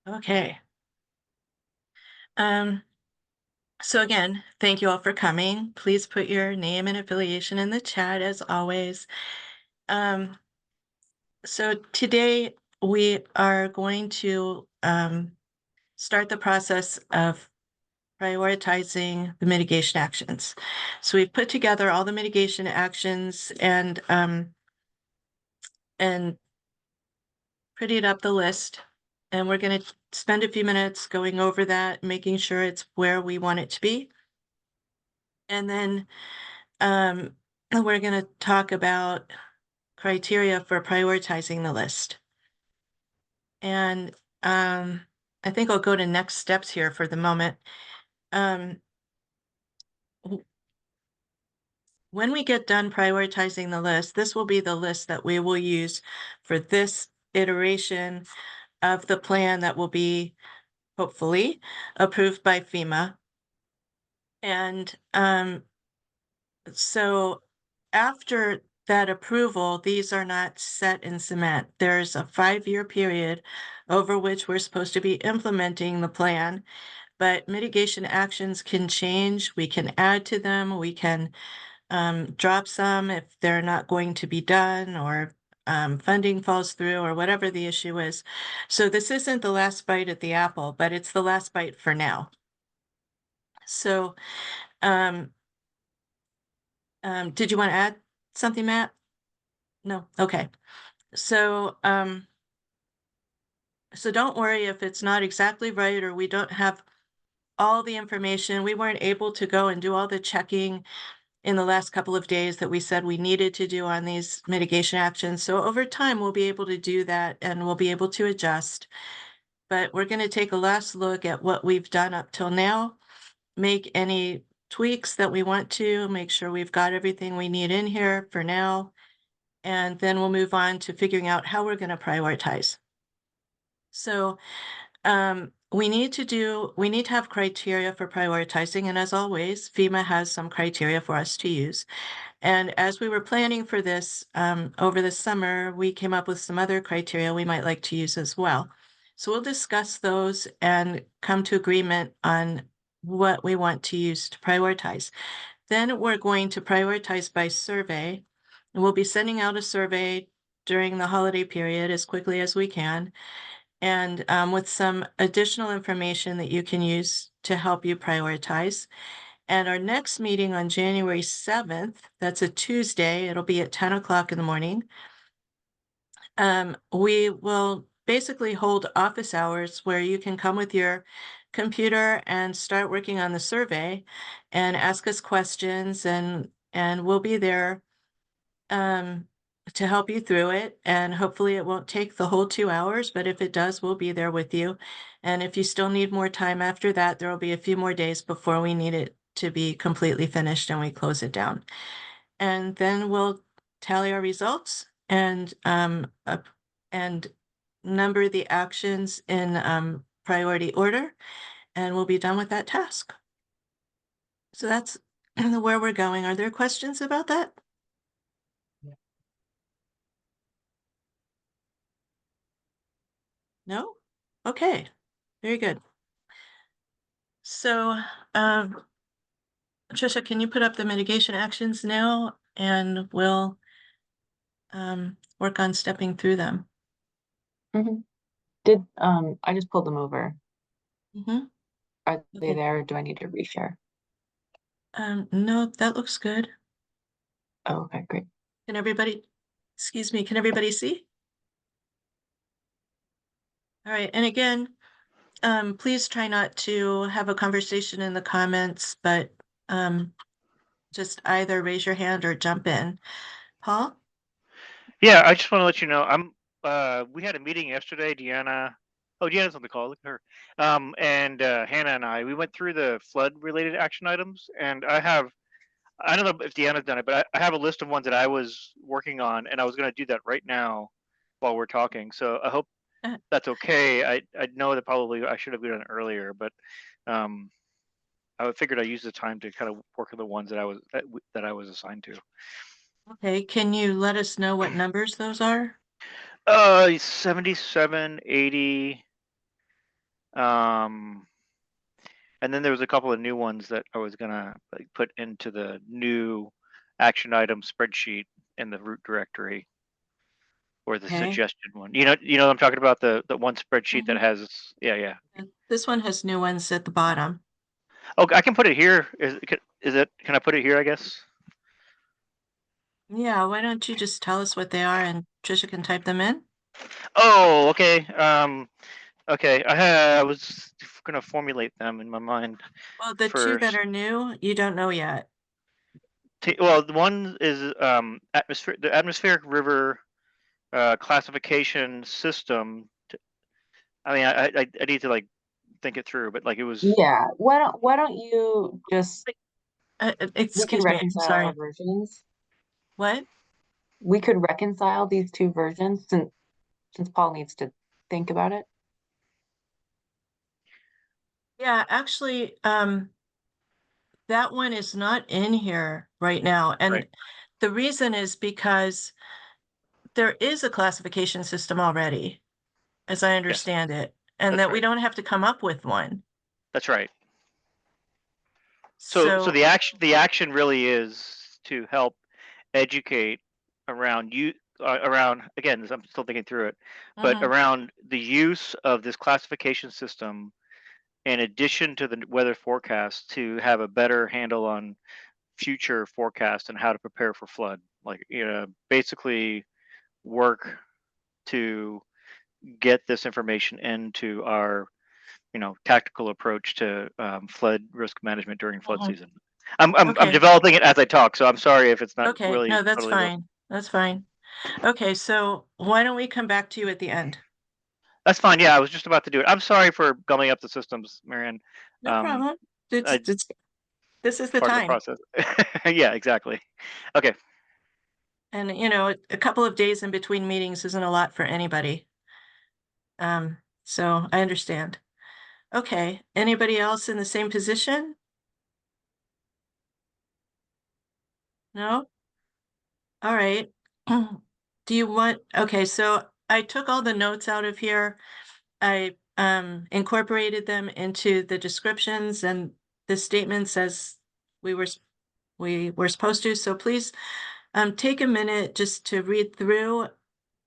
Okay. Um, so again, thank you all for coming. Please put your name and affiliation in the chat as always. Um, so today we are going to start the process of prioritizing the mitigation actions. So we've put together all the mitigation actions and prettied up the list. And we're going to spend a few minutes going over that, making sure it's where we want it to be. And then um, we're going to talk about criteria for prioritizing the list. And I think I'll go to next steps here for the moment. Um, when we get done prioritizing the list, this will be the list that we will use for this iteration of the plan that will be hopefully approved by FEMA. And so after that approval, these are not set in cement. There's a 5-year period over which we're supposed to be implementing the plan, but mitigation actions can change. We can add to them. We can drop some if they're not going to be done or funding falls through or whatever the issue is. So this isn't the last bite at the apple, but it's the last bite for now. So um, did you want to add something, Matt? No? Okay. So so don't worry if it's not exactly right or we don't have all the information. We weren't able to go and do all the checking in the last couple of days that we said we needed to do on these mitigation actions. So over time, we'll be able to do that and we'll be able to adjust. But we're going to take a last look at what we've done up till now, make any tweaks that we want to, make sure we've got everything we need in here for now. And then we'll move on to figuring out how we're going to prioritize. So we need to have criteria for prioritizing. And as always, FEMA has some criteria for us to use. And as we were planning for this over the summer, we came up with some other criteria we might like to use as well. So we'll discuss those and come to agreement on what we want to use to prioritize. Then we're going to prioritize by survey. And we'll be sending out a survey during the holiday period as quickly as we can, and with some additional information that you can use to help you prioritize. And our next meeting on January 7th, that's a Tuesday, it'll be at 10 o'clock in the morning. We will basically hold office hours where you can come with your computer and start working on the survey and ask us questions, and we'll be there to help you through it. And hopefully it won't take the whole 2 hours, but if it does, we'll be there with you. And if you still need more time after that, there will be a few more days before we need it to be completely finished and we close it down. And then we'll tally our results and number the actions in priority order, and we'll be done with that task. So that's where we're going. Are there questions about that? No? Okay, very good. So, Trisha, can you put up the mitigation actions now and we'll work on stepping through them? Did I just pulled them over? Mhm. Are they Okay. there or do I need to reshare? No, that looks good. Oh, okay, great. Can everybody, excuse me, can everybody see? All right, and again, please try not to have a conversation in the comments, but just either raise your hand or jump in. Paul? Yeah, I just want to let you know we had a meeting yesterday, Deanna. Oh, Deanna's on the call. Look at her. And Hannah and we went through the flood related action items, and I don't know if Deanna's done it, but I have a list of ones that I was working on, and I was going to do that right now while we're talking. So I hope that's okay. I know that probably I should have done it earlier, but I figured I'd use the time to kind of work on the ones that I was assigned to. Okay, can you let us know what numbers those are? 77, 80, And then there was a couple of new ones that I was gonna like put into the new action item spreadsheet in the root directory, or the Okay. suggested one. You know what I'm talking about, the one spreadsheet that Mhm. has, yeah. This one has new ones at the bottom. Oh, I can put it here. Can I put it here, I guess? Yeah, why don't you just tell us what they are and Trisha can type them in? Oh, okay. Okay. I was gonna formulate them in my mind Well, the two that first. are new, you don't know yet. Well, the one is the atmospheric river classification system. I mean, I need to like think it through, but like it was. Yeah, why don't you just, we could Excuse me, reconcile our sorry. versions. What? We could reconcile these two versions since Paul needs to think about it. Yeah, actually, that one is not in here right now. And Right. the reason is because there is a classification system already, as I Yes, understand it, and that's that we right. don't have to come up with one. That's right. So So, the action really is to help educate around you around, again, I'm still thinking through it, but mhm, around the use of this classification system in addition to the weather forecast to have a better handle on future forecasts and how to prepare for flood. Like, basically work to get this information into our tactical approach to flood risk management during flood mhm. season. I'm Okay, developing it as I talk, so I'm sorry if it's not okay, really no, that's totally well. fine. That's fine. Okay, so why don't we come back to you at the end? That's fine. Yeah, I was just about to do it. I'm sorry for gumming up the systems, Marian. No problem. I, This is it's the part of the time. process. Yeah, exactly. Okay. And, a couple of days in between meetings isn't a lot for anybody. So I understand. Okay, anybody else in the same position? No? All right. Do you want, okay, so I took all the notes out of here. I incorporated them into the descriptions and the statements as we were we were supposed to. So please take a minute just to read through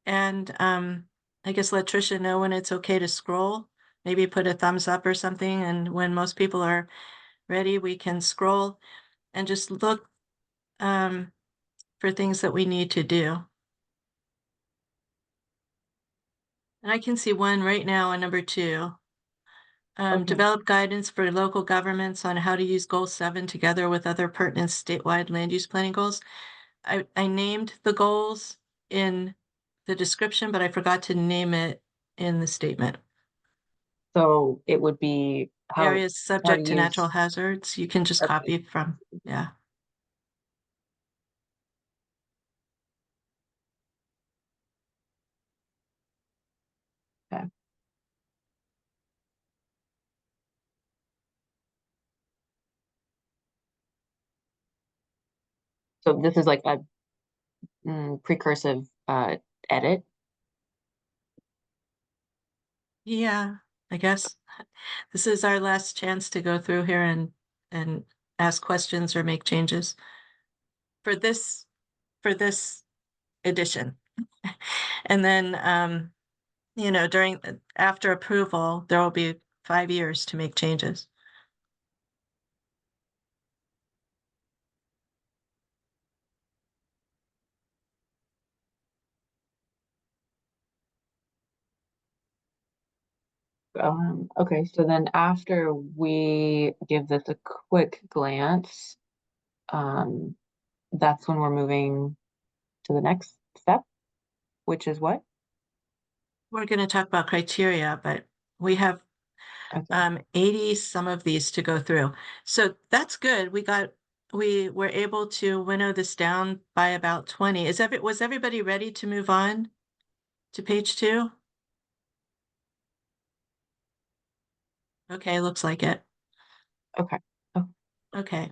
and I guess let Trisha know when it's okay to scroll. Maybe put a thumbs up or something, and when most people are ready, we can scroll and just look um, for things that we need to do. And I can see one right now on number 2. Okay. Develop guidance for local governments on how to use Goal 7 together with other pertinent statewide land use planning goals. I named the goals in the description, but I forgot to name it in the statement. So it would be Areas how to subject to natural use. hazards, you can just Okay. copy from, yeah. Okay. So this is like a precursive edit. Yeah, I guess this is our last chance to go through here and ask questions or make changes for this edition. And then during after approval, there will be 5 years to make changes. Okay, so then after we give this a quick glance, um, that's when we're moving to the next step, which is what? We're going to talk about criteria, but we have Okay. 80 some of these to go through. So that's good. We were able to winnow this down by about 20. Was everybody ready to move on to page 2? Okay, looks like it. Okay. Oh, Okay.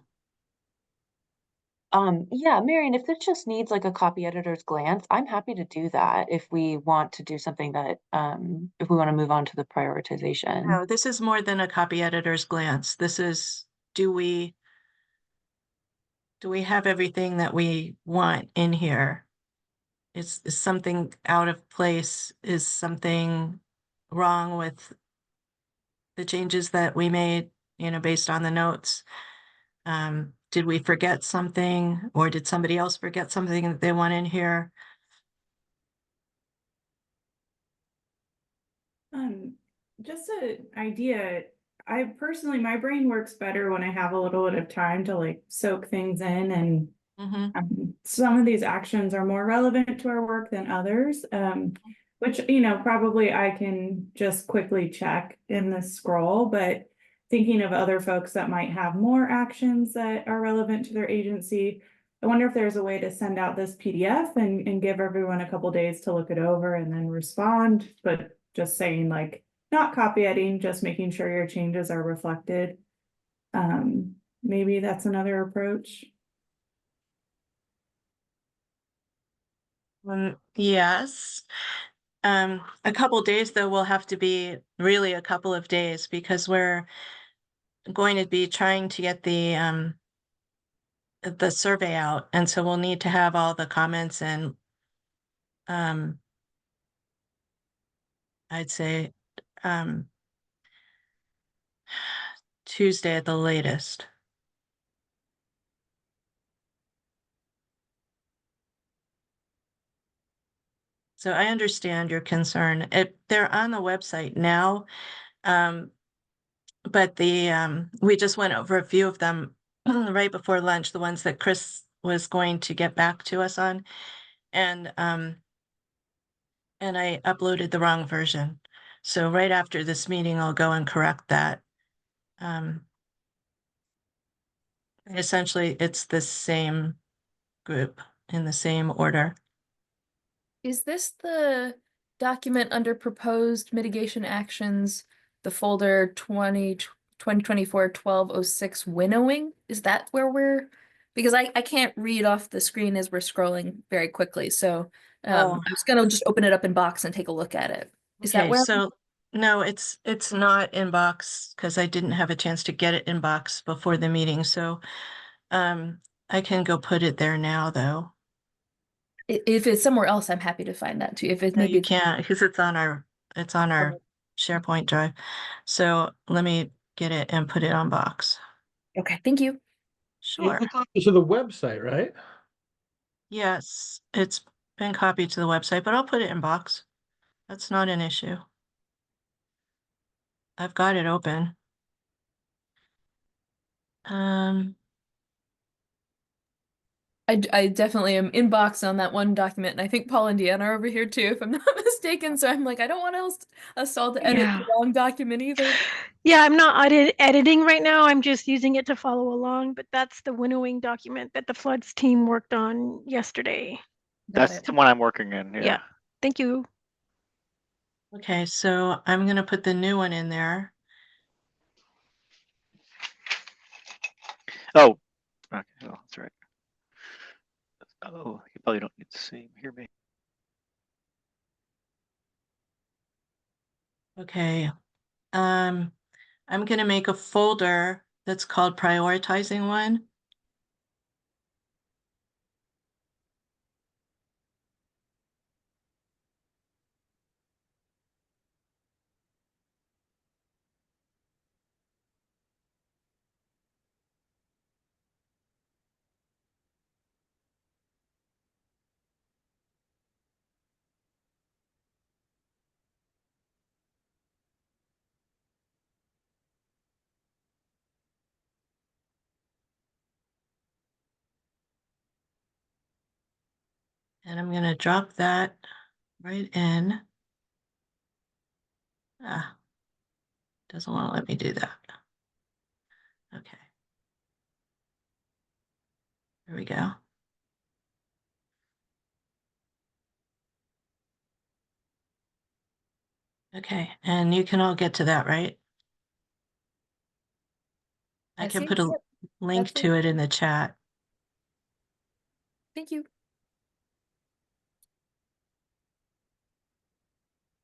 Yeah, Marian, if this just needs like a copy editor's glance, I'm happy to do that if we want to do something that, if we want to move on to the prioritization. No, this is more than a copy editor's glance. This is, do we have everything that we want in here? Is something out of place? Is something wrong with the changes that we made, based on the notes? Did we forget something, or did somebody else forget something that they want in here? Um, just an idea. I personally, my brain works better when I have a little bit of time to like soak things in, and Mhm. some of these actions are more relevant to our work than others. Which, probably I can just quickly check in the scroll, but thinking of other folks that might have more actions that are relevant to their agency, I wonder if there's a way to send out this PDF and give everyone a couple days to look it over and then respond, but just saying like, not copy editing, just making sure your changes are reflected. Maybe that's another approach. Yes. A couple days though will have to be really a couple of days, because we're going to be trying to get the survey out, and so we'll need to have all the comments and um I'd say um Tuesday at the latest. So I understand your concern. They're on the website now. But we just went over a few of them right before lunch, the ones that Chris was going to get back to us on. And I uploaded the wrong version. So right after this meeting, I'll go and correct that. Essentially, it's the same group in the same order. Is this the document under proposed mitigation actions, the folder 2024-1206 winnowing? Is that where because I can't read off the screen as we're scrolling very quickly. So Oh. I'm just gonna just open it up in Box and take a look at it. Is that Okay, where? so no, it's not in box because I didn't have a chance to get it in box before the meeting. So I can go put it there now though. If it's somewhere else, I'm happy to find that too. If it No, maybe you can't, because it's on our SharePoint drive. So let me get it and put it on box. Okay, thank you. Sure. To the website, right? Yes, it's been copied to the website, but I'll put it in box. That's not an issue. I've got it open. I definitely am in box on that one document, and I think Paul and Deanna are over here too, if I'm not mistaken. So I'm like, I don't want us all to edit the wrong document either. Yeah, I'm not editing right now. I'm just using it to follow along, but that's the winnowing document that the floods team worked on yesterday. That's the one I'm working in. Yeah. Thank you. Okay, so I'm gonna put the new one in there. Oh, okay. Oh, that's right. Oh, you probably don't need to see hear me. Okay. I'm gonna make a folder that's called prioritizing one. And I'm gonna drop that right in. Ah, doesn't want to let me do that. Okay. There we go. Okay, and you can all get to that, right? I I can see put it. a Yep, link to it in the chat. Thank you.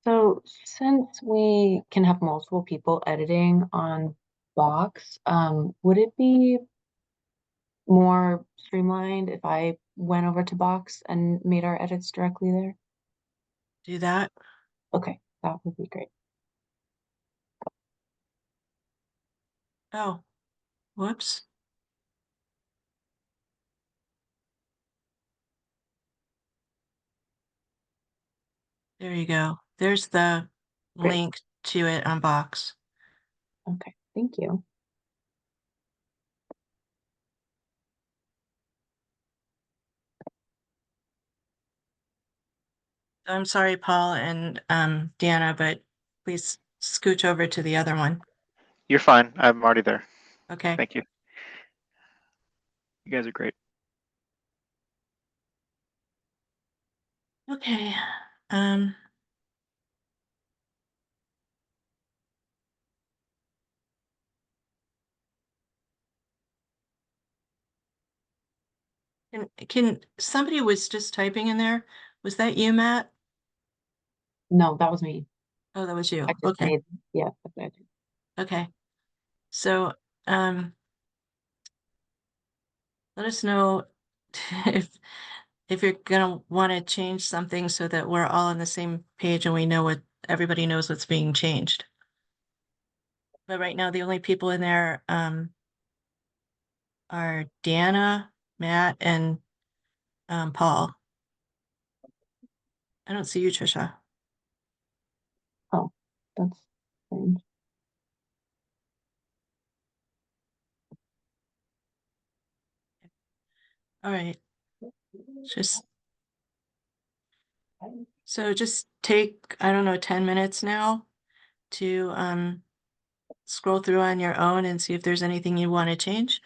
So since we can have multiple people editing on Box, would it be more streamlined if I went over to Box and made our edits directly there? Do that. Okay, that would be great. Oh, whoops. There you go. There's the Great. link to it on Box. Okay, thank you. I'm sorry, Paul and Deanna, but please scooch over to the other one. You're fine. I'm already there. Okay. Thank you. You guys are great. Okay. Um, can somebody was just typing in there? Was that you, Matt? No, that was me. Oh, that was you. I just Okay. made, yeah, that's what I did. Okay. So, let us know if you're gonna want to change something so that we're all on the same page and we know what everybody knows what's being changed. But right now, the only people in there are Deanna, Matt, and Paul. I don't see you, Trisha. Oh, that's strange. All right. Just so just take, I don't know, 10 minutes now to scroll through on your own and see if there's anything you want to change.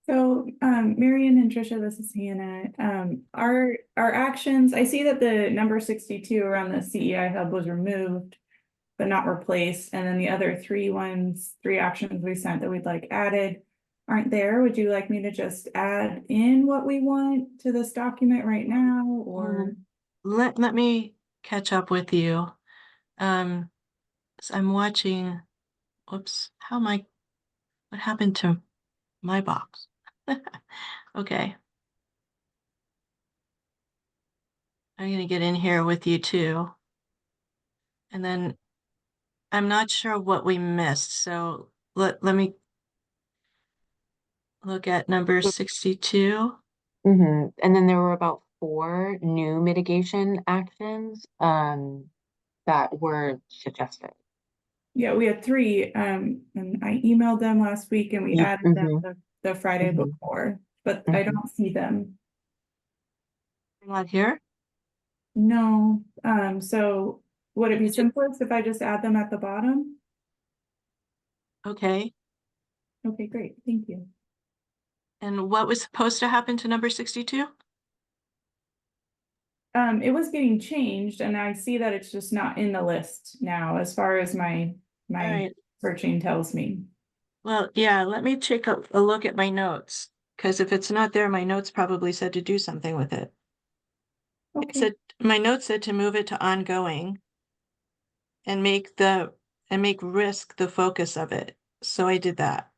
So, Marian and Trisha, this is Hannah. Our actions, I see that the number 62 around the CEI hub was removed, but not replaced. And then the other three actions we sent that we'd like added aren't there. Would you like me to just add in what we want to this document right now, or? Let me catch up with you. So I'm watching, whoops, what happened to my box? Okay. I'm gonna get in here with you too. And then I'm not sure what we missed, so let me look at number 62. And then there were about 4 new mitigation actions that were suggested. Yeah, we had 3, and I emailed them last week and we added them the Friday before, but I don't see them. They're not here? No, so would it be simplest if I just add them at the bottom? Okay. Okay, great, thank you. And what was supposed to happen to number 62? It was getting changed and I see that it's just not in the list now as far as my All right. searching tells me. Well, yeah, let me take a look at my notes, because if it's not there, my notes probably said to do something with it. It Okay, said, my notes said to move it to ongoing and make risk the focus of it. So I did that.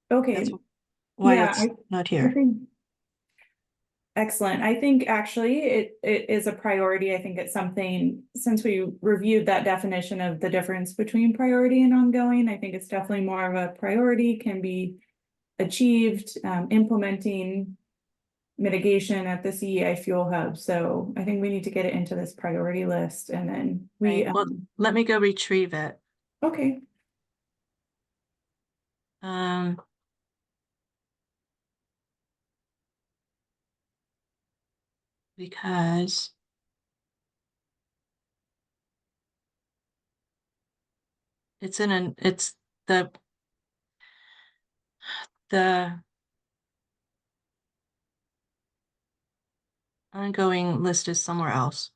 okay, That's why yeah, it's not I here. think. Excellent. I think actually it is a priority. I think it's something, since we reviewed that definition of the difference between priority and ongoing, I think it's definitely more of a priority, can be achieved, implementing mitigation at the CEI fuel hub. So I think we need to get it into this priority list and then we, Right. Well, let me go retrieve it. okay. Because it's the the ongoing list is somewhere else.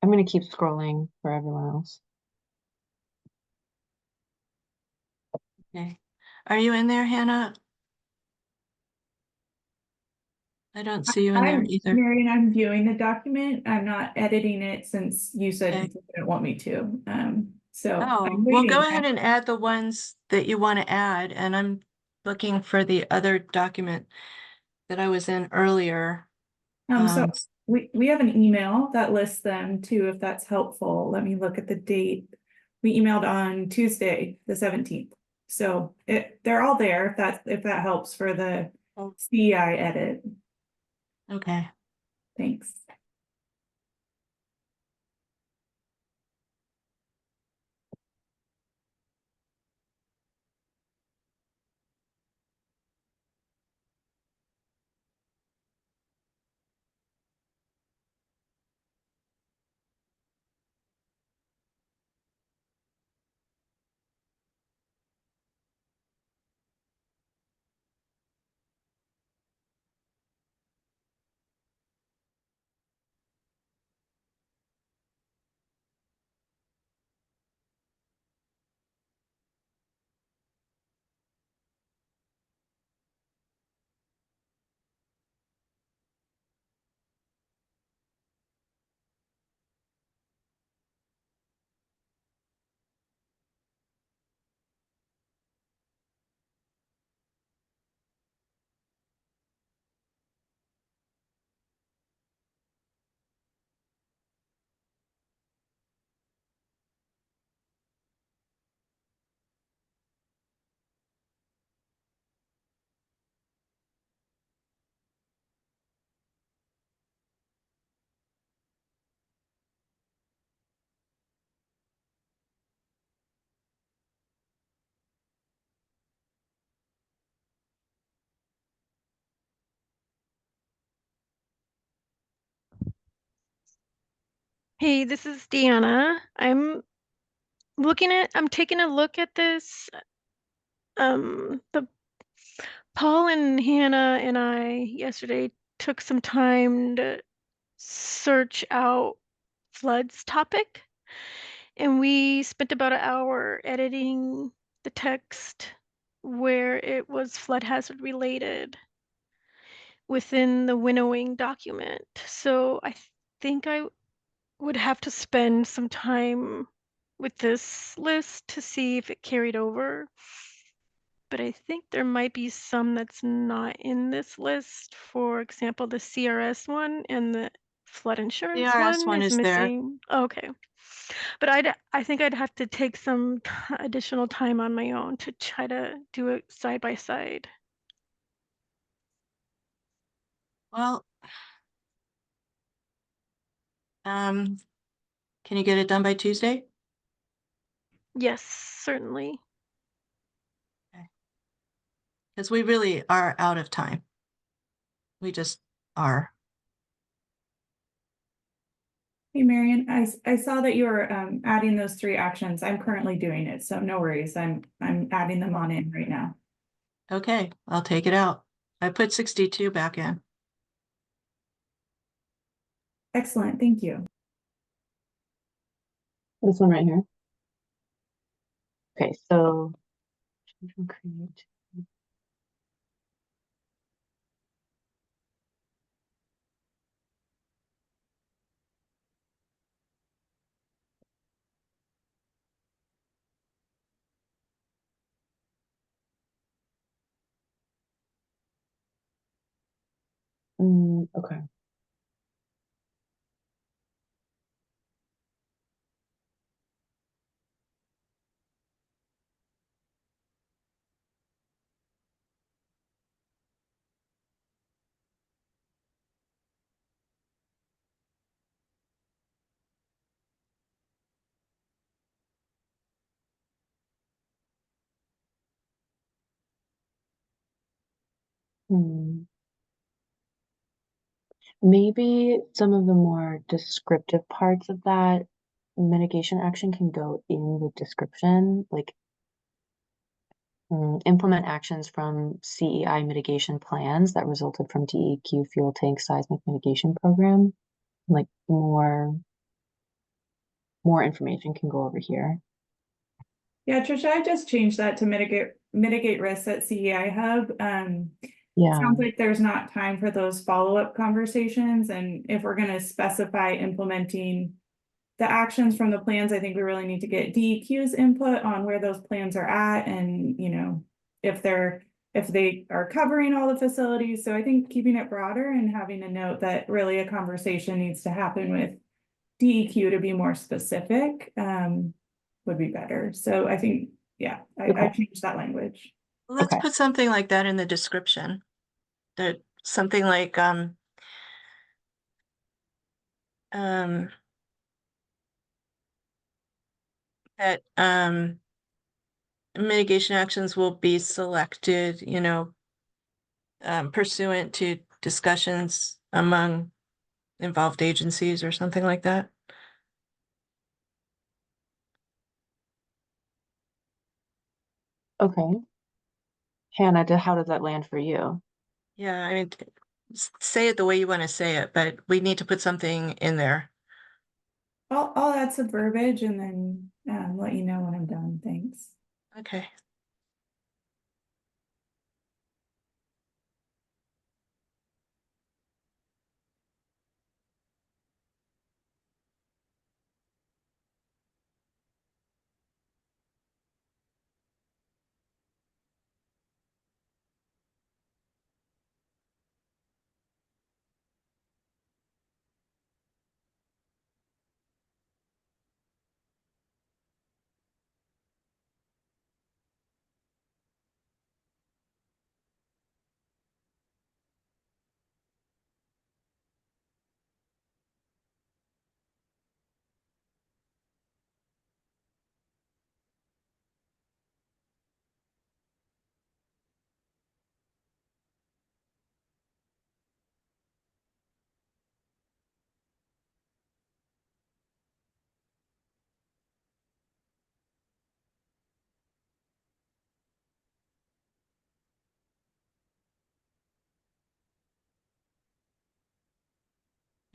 I'm gonna keep scrolling for everyone else. Okay. Are you in there, Hannah? I don't see you in there I'm, either. Marian, I'm viewing the document. I'm not editing it since you said Okay. you didn't want me to. So Oh, I'm well, waiting. go ahead and add the ones that you want to add, and I'm looking for the other document that I was in earlier. So we have an email that lists them too, if that's helpful. Let me look at the date. We emailed on Tuesday, the 17th. So they're all there if that helps for the Oh. CEI edit. Okay. Thanks. Hey, this is Deanna. I'm taking a look at this. The Paul and Hannah and I yesterday took some time to search out floods topic, and we spent about an hour editing the text where it was flood hazard related within the winnowing document. So I think I would have to spend some time with this list to see if it carried over. But I think there might be some that's not in this list. For example, the CRS one and the flood insurance CRS one is is there. missing. Okay. But I think I'd have to take some additional time on my own to try to do it side by side. Well, can you get it done by Tuesday? Yes, certainly. Because we really are out of time. We just are. Hey, Marian, I saw that you were adding those 3 actions. I'm currently doing it, so no worries. I'm adding them on in right now. Okay, I'll take it out. I put 62 back in. Excellent, thank you. This one right here. Okay, so create. Okay. Maybe some of the more descriptive parts of that mitigation action can go in the description, like implement actions from CEI mitigation plans that resulted from DEQ fuel tank seismic mitigation program, like more more information can go over here. Yeah, Trisha, I just changed that to mitigate risks at CEI Hub. Yeah. Sounds like there's not time for those follow-up conversations, and if we're gonna specify implementing the actions from the plans, I think we really need to get DEQ's input on where those plans are at and, you know, if they are covering all the facilities. So I think keeping it broader and having a note that really a conversation needs to happen with DEQ to be more specific, would be better. So I think, yeah, I Okay. changed that language. Let's Okay. put something like that in the description. That something like that mitigation actions will be selected, you know, pursuant to discussions among involved agencies or something like that. Okay. Hannah, how does that land for you? Yeah, I mean, say it the way you want to say it, but we need to put something in there. I'll add some verbiage and then let you know when I'm done. Thanks. Okay.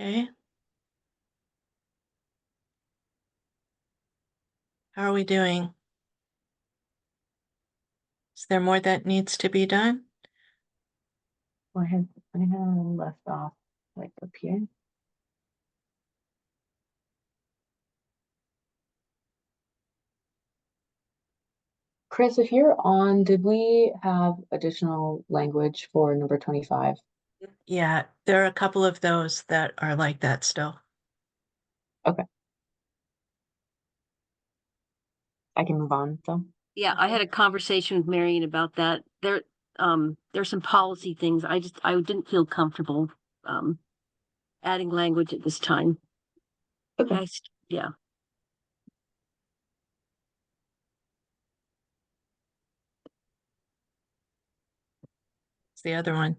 Okay. How are we doing? Is there more that needs to be done? I had left off like up here. Chris, if you're on, did we have additional language for number 25? Yeah, there are a couple of those that are like that still. Okay. I can move on, so. Yeah, I had a conversation with Marian about that. There's some policy things. I didn't feel comfortable adding language at this time. Okay. Yeah. It's the other one.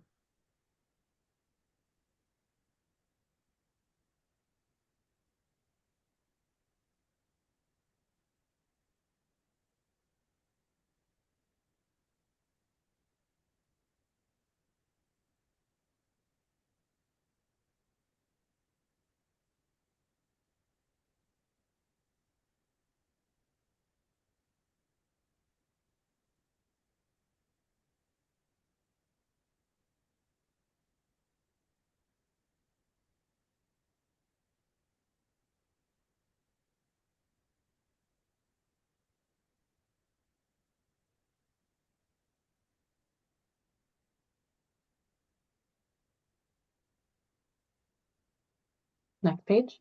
Next page.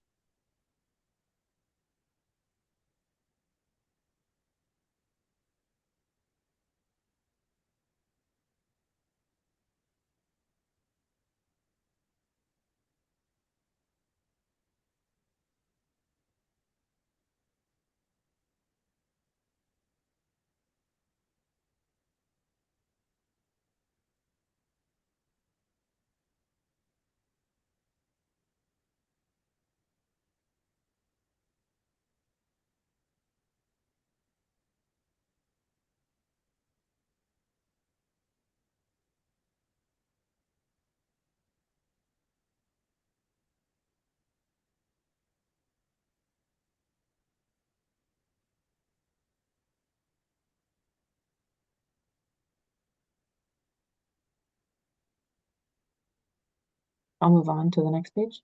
I'll move on to the next page.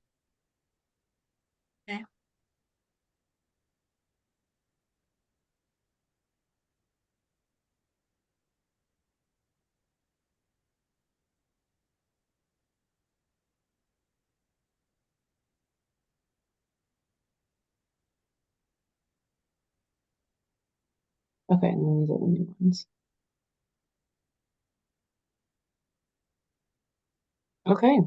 Okay. Okay, and then these are the new ones. Okay.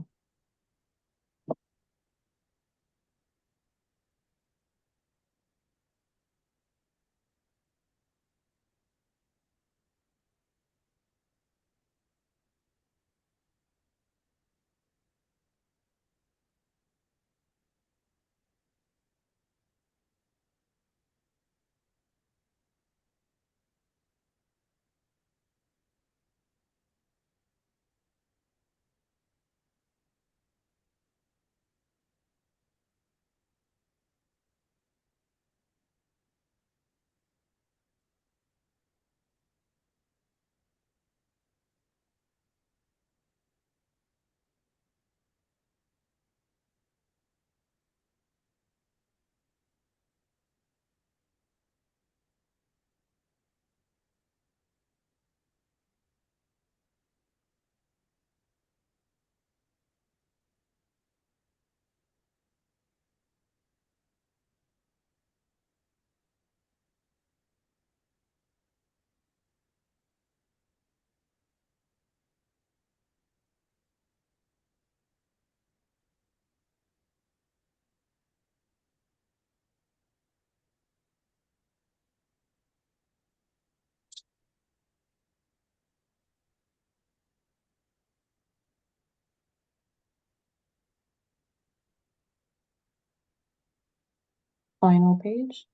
Final page.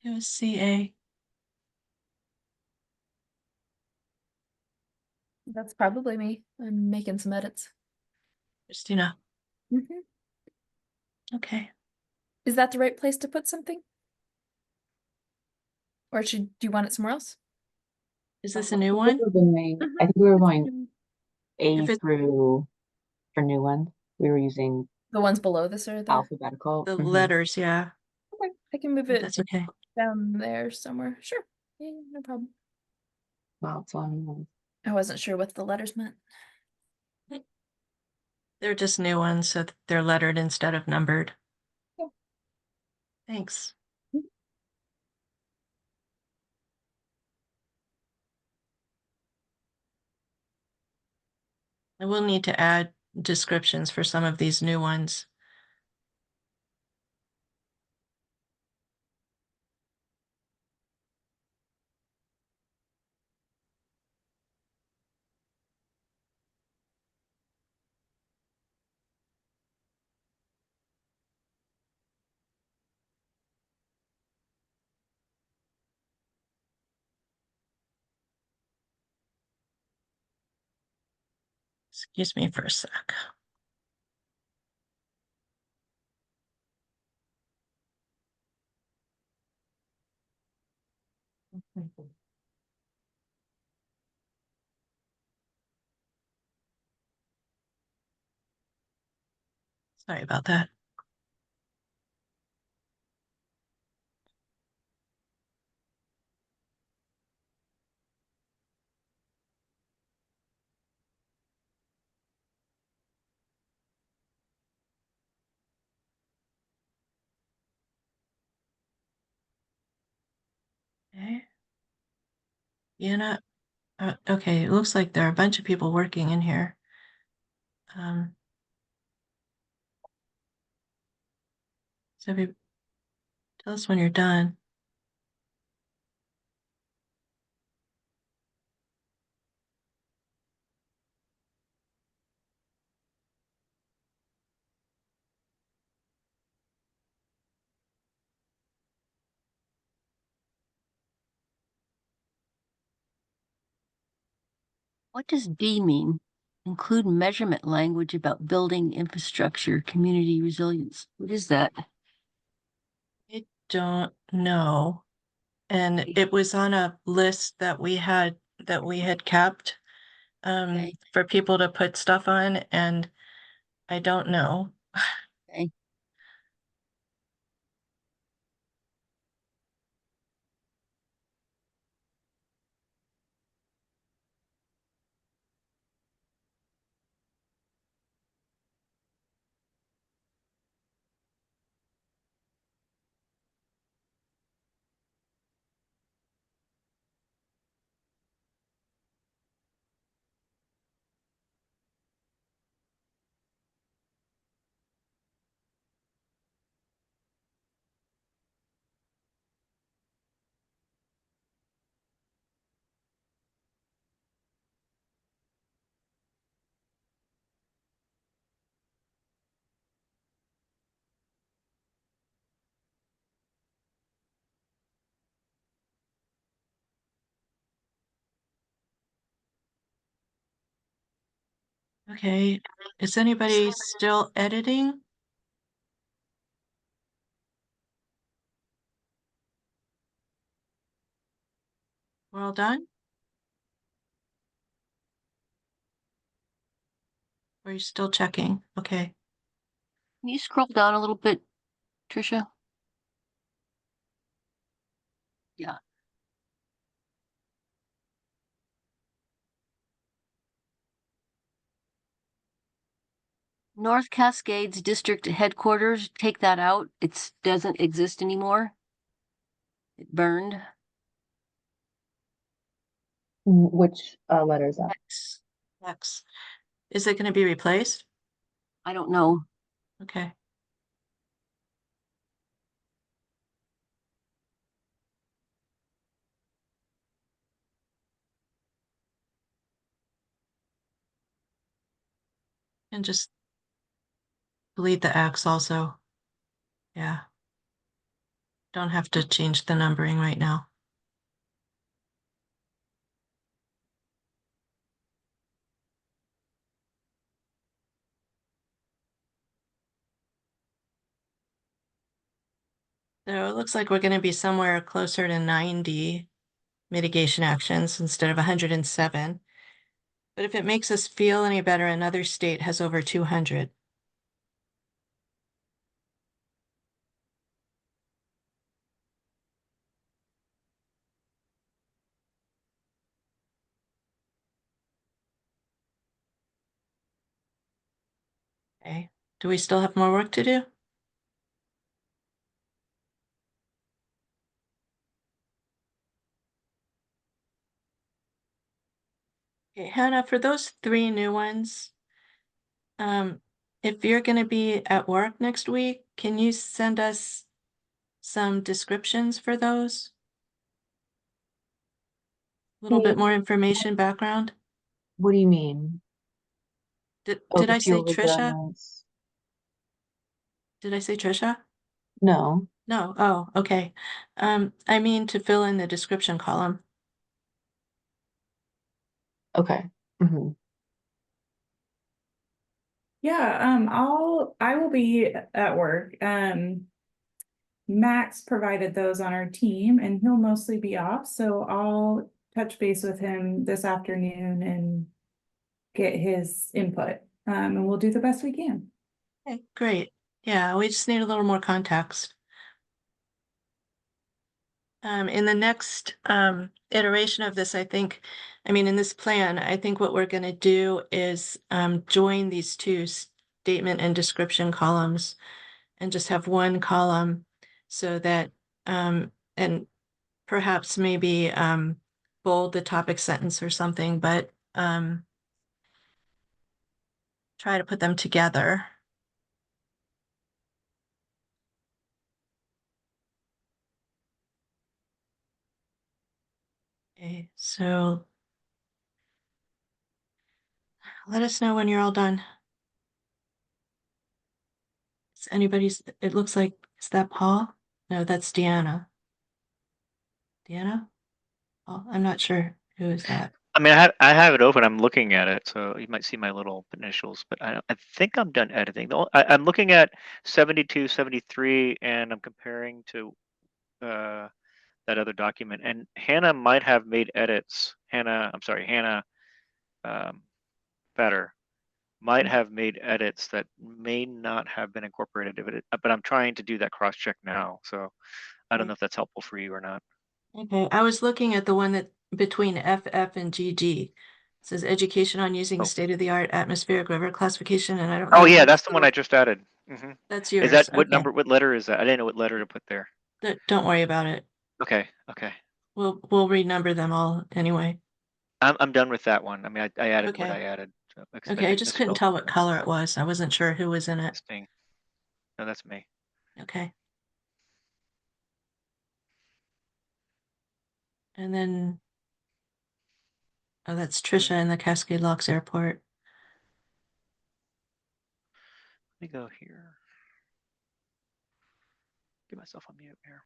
It was CA. That's probably me. I'm making some edits. Christina. Mhm. Okay. Is that the right place to put something? Or do you want it somewhere else? Is this a new one? I think we were going Mhm. A If it's through for new ones. We were using The ones below this are the alphabetical. the Mhm. letters, yeah, Okay, I can move but it that's okay. down there somewhere. Sure. Yeah, no problem. Wow, it's on new ones. I wasn't sure what the letters meant. They're just new ones, so they're lettered instead of numbered. Yeah. Thanks. I will need to add descriptions for some of these new ones. Excuse me for a sec. Sorry about that. Okay. Okay, it looks like there are a bunch of people working in here. Um, So tell us when you're done. What does D mean? Include measurement language about building infrastructure, community resilience. What is that? I don't know. And Okay. it was on a list that we had kept Okay. for people to put stuff on, and I don't know. Okay. Okay, is anybody still editing? We're all done? Or are you still checking? Okay. Can you scroll down a little bit, Tricia? Yeah. North Cascades District Headquarters, take that out. It doesn't exist anymore. It burned. Which letter is that? X. X. Is it going to be replaced? I don't know. Okay. And just delete the X also. Yeah. Don't have to change the numbering right now. So it looks like we're going to be somewhere closer to 90 mitigation actions instead of 107. But if it makes us feel any better, another state has over 200. Okay. Do we still have more work to do? Okay, Hannah, for those 3 new ones, if you're going to be at work next week, can you send us some descriptions for those? A little bit more information, background? What do you mean? Did, Oh, did the I say fuel Trisha? requirements. Did I say Trisha? No. No. Oh, okay. I mean to fill in the description column. Okay. Mhm. Yeah, I will be at work. Max provided those on our team and he'll mostly be off, so I'll touch base with him this afternoon and get his input. And we'll do the best we can. Okay, great. Yeah, we just need a little more context. In the next iteration of this, I mean, in this plan, I think what we're going to do is join these 2 statement and description columns and just have one column so that, and perhaps maybe bold the topic sentence or something, but try to put them together. Okay, so let us know when you're all done. Is anybody's, it looks like, is that Paul? No, that's Deanna. Deanna? Oh, I'm not sure. Who is that? I mean, I have it open. I'm looking at it, so you might see my little initials. But I think I'm done editing. I'm looking at 72, 73, and I'm comparing to that other document. And Hannah might have made edits. Hannah Fetter might have made edits that may not have been incorporated. But I'm trying to do that cross check now, so I don't know if that's helpful for you or not. Okay, I was looking at the one that between FF and GG. It says education on using Oh. state-of-the-art atmospheric river classification, and I don't know. Oh if yeah, it's that's the one little- I just added. That's Is yours. that what Okay. number? What letter is that? I didn't know what letter to put there. Don't worry about it. Okay. Okay. We'll renumber them all anyway. I'm done with that one. I mean, I added what Okay. I added. So, like Okay, I just couldn't tell what color it was. I wasn't sure who was in it. Thing. No, that's me. Okay. And then, oh, that's Trisha in the Cascade Locks Airport. Let me go here. Get myself on mute here.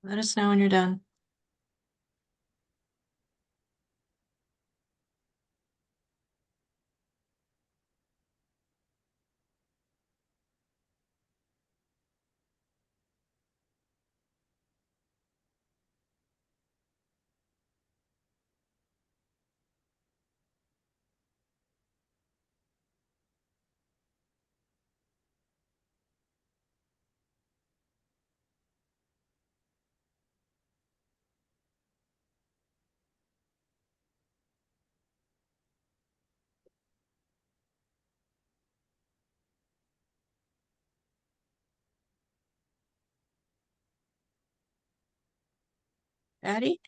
Let us know when you're done. Addie,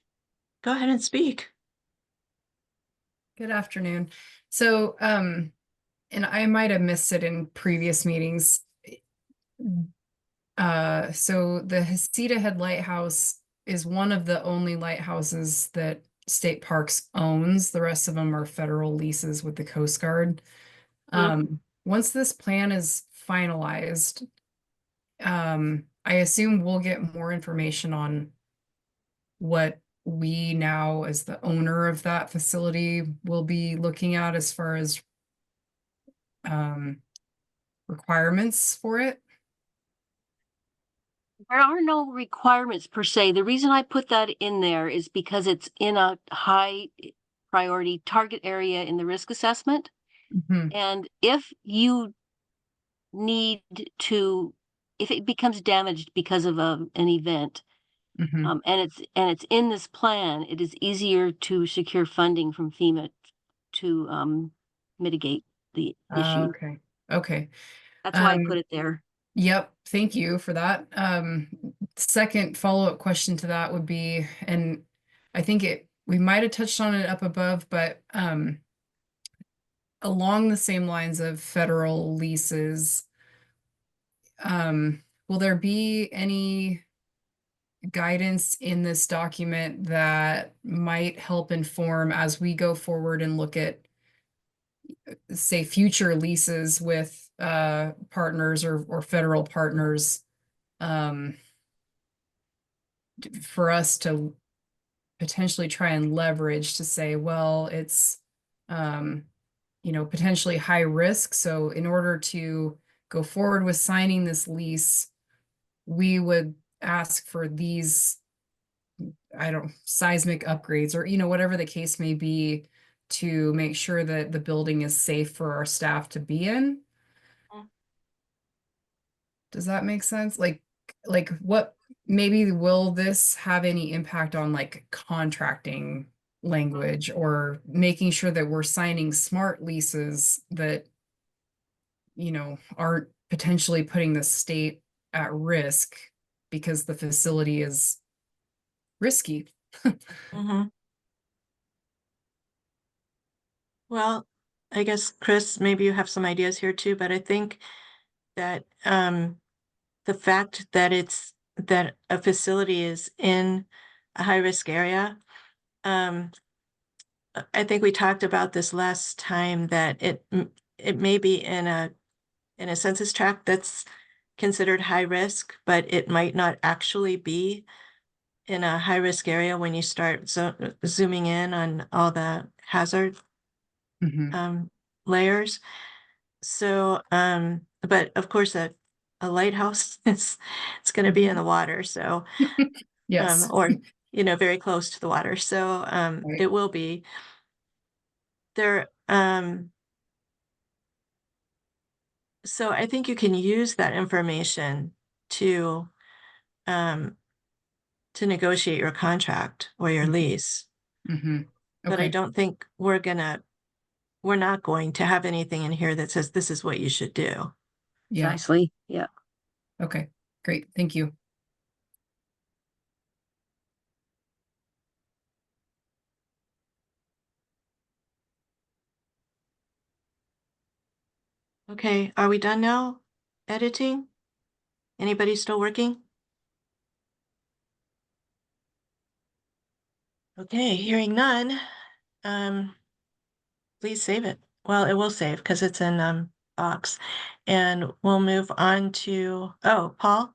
go ahead and speak. Good afternoon. So, and I might have missed it in previous meetings. So the Hasita Head Lighthouse is one of the only lighthouses that State Parks owns. The rest of them are federal leases with the Coast Guard. Once this plan is finalized, I assume we'll get more information on what we now, as the owner of that facility, will be looking at as far as requirements for it. There are no requirements per se. The reason I put that in there is because it's in a high priority target area in the risk assessment. And if you need to, if it becomes damaged because of an event, and it's in this plan, it is easier to secure funding from FEMA to mitigate the issue. Okay. That's why I put it there. Yep, thank you for that. Second follow-up question to that would be, and I think we might have touched on it up above, but along the same lines of federal leases, will there be any guidance in this document that might help inform as we go forward and look at, say, future leases with partners or federal partners, for us to potentially try and leverage to say, well, it's potentially high risk. So in order to go forward with signing this lease, we would ask for these, seismic upgrades, or, whatever the case may be, to make sure that the building is safe for our staff to be in. Mm. Does that make sense? Like what, maybe will this have any impact on like contracting language, or making sure that we're signing smart leases that, aren't potentially putting the state at risk because the facility is risky? Mhm. Well, I guess, Chris, maybe you have some ideas here too, but I think that the fact that that a facility is in a high-risk area, um, I think we talked about this last time, that it may be in a census tract that's considered high risk, but it might not actually be in a high-risk area when you start zooming in on all the hazard Mhm. layers. So, but of course, a lighthouse it's going to be in the water. So, Yes. or, very close to the water. So, Right. it will be there. So I think you can use that information to, um, to negotiate your contract or your Mhm. lease. Mm-hmm. But I Okay. don't think we're not going to have anything in here that says this is what you should do. Yeah. Precisely. Yeah. Okay. Great. Thank you. Okay, are we done now? Editing? Anybody still working? Okay, hearing none. Please save it. Well, it will save because it's in Box. And we'll move on to, oh, Paul?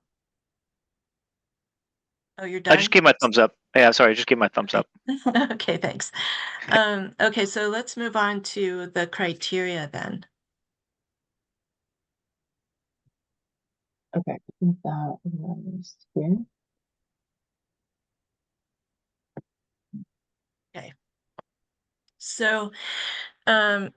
Oh, you're I done? just gave my thumbs up. Yeah, sorry, I just gave my thumbs up. Okay, thanks. Okay, so let's move on to the criteria then. Okay, I think that was here. Okay. So, um,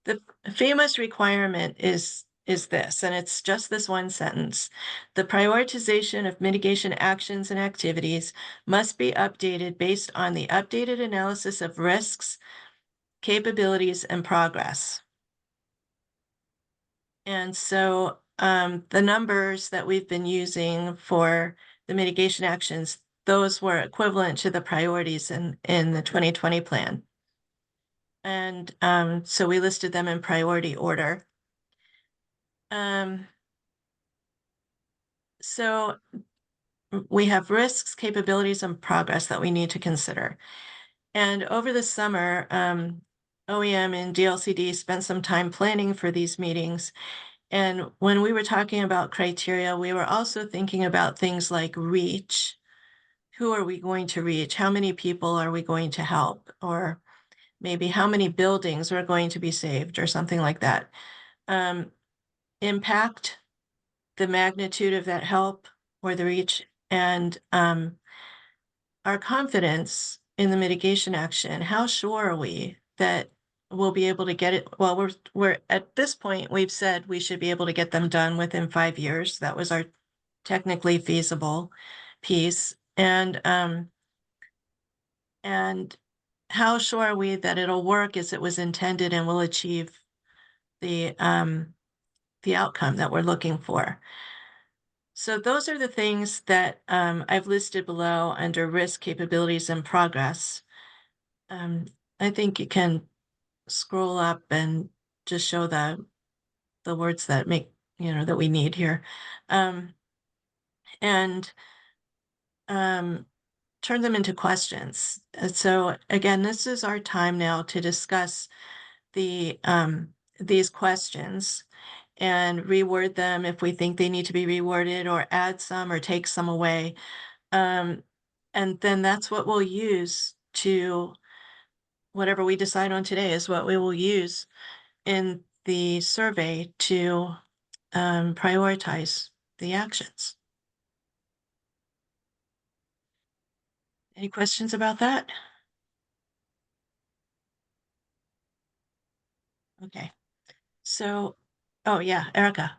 the famous requirement is this, and it's just this one sentence. The prioritization of mitigation actions and activities must be updated based on the updated analysis of risks, capabilities, and progress. And so the numbers that we've been using for the mitigation actions, those were equivalent to the priorities in the 2020 plan. And so we listed them in priority order. So we have risks, capabilities, and progress that we need to consider. And over the summer, OEM and DLCD spent some time planning for these meetings. And when we were talking about criteria, we were also thinking about things like reach. Who are we going to reach? How many people are we going to help? Or maybe how many buildings are going to be saved, or something like that. Impact, the magnitude of that help or the reach, and our confidence in the mitigation action. How sure are we that we'll be able to get it? Well, we're at this point, we've said we should be able to get them done within 5 years. That was our technically feasible piece. And how sure are we that it'll work as it was intended and will achieve the outcome that we're looking for? So those are the things that I've listed below under risk, capabilities, and progress. I think you can scroll up and just show the words that make, that we need here. And turn them into questions. And so again, this is our time now to discuss these questions and reword them if we think they need to be reworded, or add some or take some away. And then that's what we'll use to, whatever we decide on today is what we will use in the survey to prioritize the actions. Any questions about that? Okay, so, oh yeah, Erica.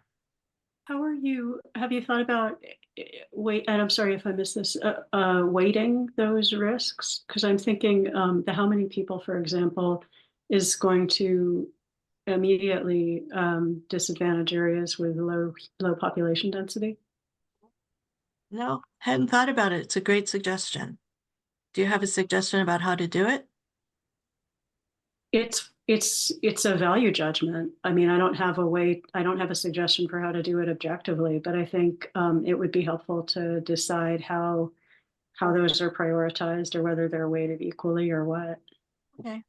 Have you thought about and I'm sorry if I missed this, weighting those risks? Because I'm thinking the how many people, for example, is going to immediately disadvantage areas with low population density. No, hadn't thought about it. It's a great suggestion. Do you have a suggestion about how to do it? It's a value judgment. I mean, I don't have a suggestion for how to do it objectively, but I think it would be helpful to decide how those are prioritized or whether they're weighted equally or what. Okay.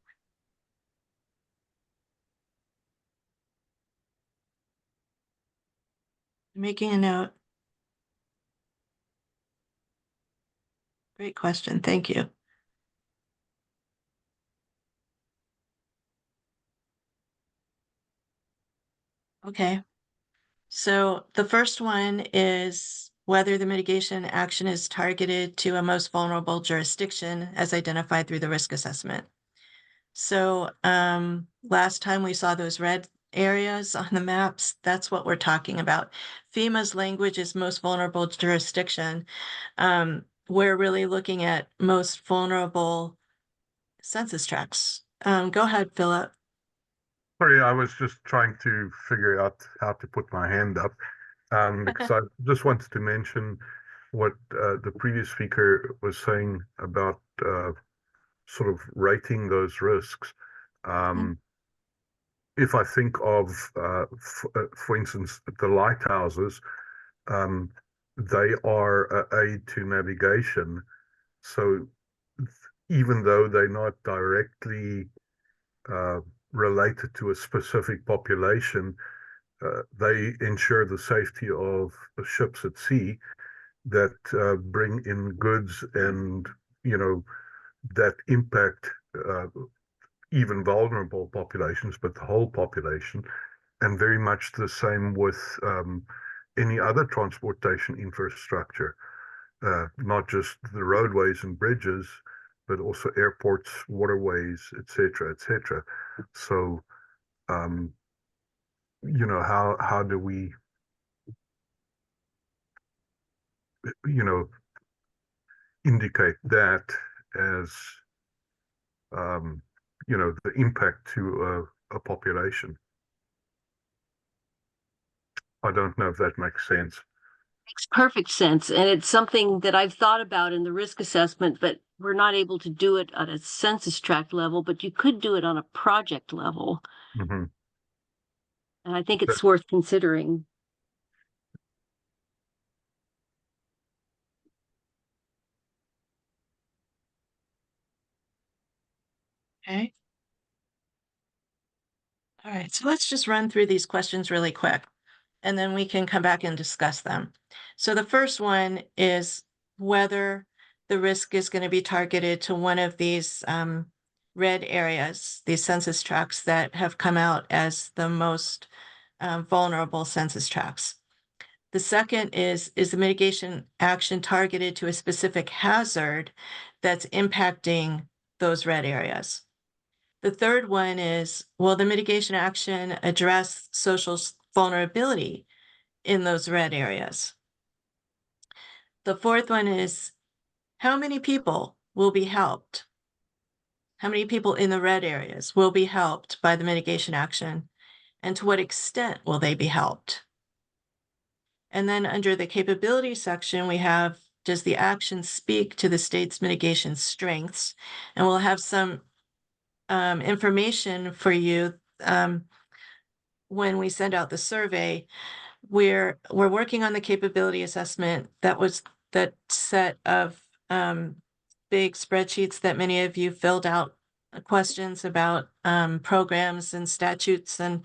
Making a note. Great question. Thank you. Okay. So the first one is whether the mitigation action is targeted to a most vulnerable jurisdiction as identified through the risk assessment. So last time we saw those red areas on the maps, that's what we're talking about. FEMA's language is most vulnerable jurisdiction. We're really looking at most vulnerable census tracts. Go ahead, Philip. Sorry, I was just trying to figure out how to put my hand up because I just wanted to mention what the previous speaker was saying about sort of rating those risks. If I think of, for instance, the lighthouses, they are an aid to navigation. So even though they're not directly related to a specific population, they ensure the safety of the ships at sea that bring in goods and, that impact even vulnerable populations, but the whole population. And very much the same with any other transportation infrastructure, not just the roadways and bridges, but also airports, waterways, etc., etc. So, how do we, indicate that as, the impact to a population? I don't know if that makes sense. Makes perfect sense. And it's something that I've thought about in the risk assessment, but we're not able to do it at a census tract level, but you could do it on a project level. Mm-hmm. And I think it's worth considering. Okay. All right, so let's just run through these questions really quick, and then we can come back and discuss them. So the first one is whether the risk is going to be targeted to one of these red areas, these census tracts that have come out as the most vulnerable census tracts. The second is the mitigation action targeted to a specific hazard that's impacting those red areas? The third one is, will the mitigation action address social vulnerability in those red areas? The fourth one is, how many people will be helped? How many people in the red areas will be helped by the mitigation action? And to what extent will they be helped? And then under the capability section, we have, does the action speak to the state's mitigation strengths? And we'll have some information for you when we send out the survey. We're working on the capability assessment. That set of big spreadsheets that many of you filled out questions about programs and statutes and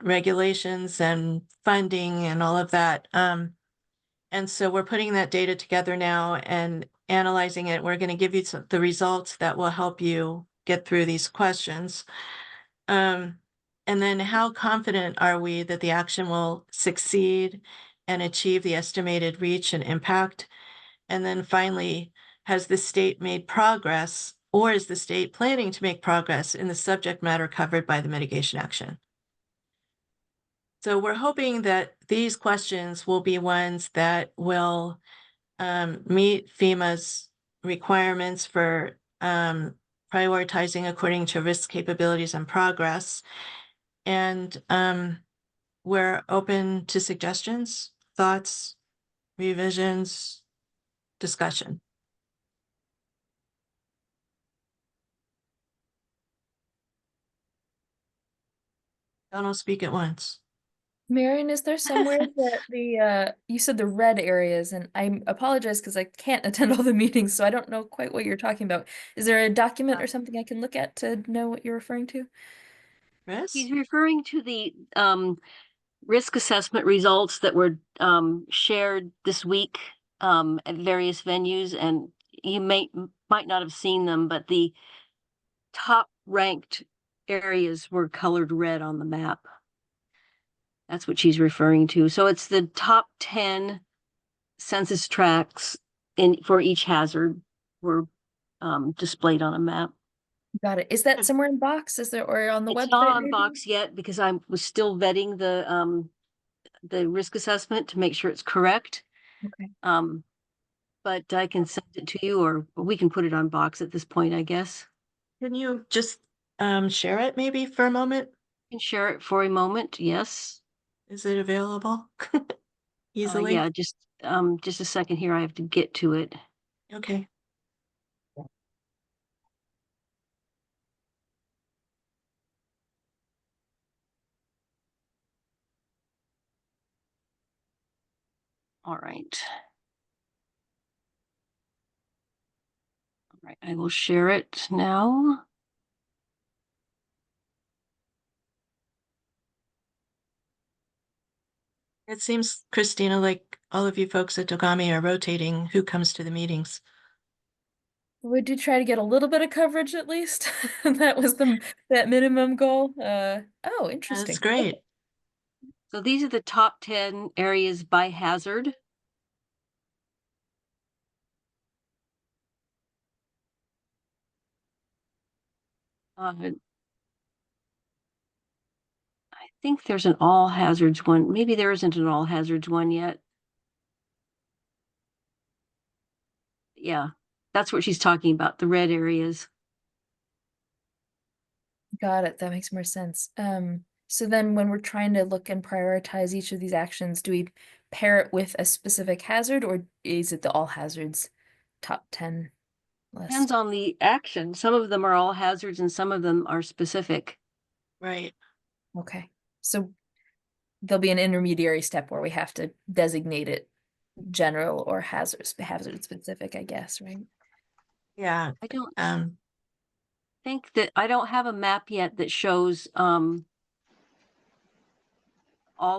regulations and funding and all of that. And so we're putting that data together now and analyzing it. We're going to give you the results that will help you get through these questions. And then how confident are we that the action will succeed and achieve the estimated reach and impact? And then finally, has the state made progress, or is the state planning to make progress in the subject matter covered by the mitigation action? So we're hoping that these questions will be ones that will meet FEMA's requirements for prioritizing according to risk capabilities and progress. And we're open to suggestions, thoughts, revisions, discussion. Don't all speak at once. Marian, is there somewhere that the you said the red areas, and I apologize because I can't attend all the meetings, so I don't know quite what you're talking about. Is there a document or something I can look at to know what you're referring to? Chris? He's referring to the risk assessment results that were shared this week at various venues, and you might not have seen them, but the top ranked areas were colored red on the map. That's what she's referring to. So it's the top 10 census tracts for each hazard were displayed on a map. Got it. Is that somewhere in box? Is there or on the It's website? not on maybe? box yet because I was still vetting the risk assessment to make sure it's correct. Okay. But I can send it to you, or we can put it on box at this point, I guess. Can you just share it maybe for a moment? I can share it for a moment. Yes. Is it available easily? Yeah, just a second here. I have to get to it. Okay. All right. All right, I will share it now. It seems, Christina, like all of you folks at Dogami are rotating who comes to the meetings. We do try to get a little bit of coverage at least. That was that minimum goal. Oh, interesting. That's great. So these are the top 10 areas by hazard. I think there's an all hazards one. Maybe there isn't an all hazards one yet. Yeah, that's what she's talking about, the red areas. Got it. That makes more sense. So then when we're trying to look and prioritize each of these actions, do we pair it with a specific hazard, or is it the all hazards top 10 list? Depends on the action. Some of them are all hazards and some of them are specific. Right. Okay. So there'll be an intermediary step where we have to designate it general or hazard specific, I guess, right? Yeah. I don't think that I don't have a map yet that shows all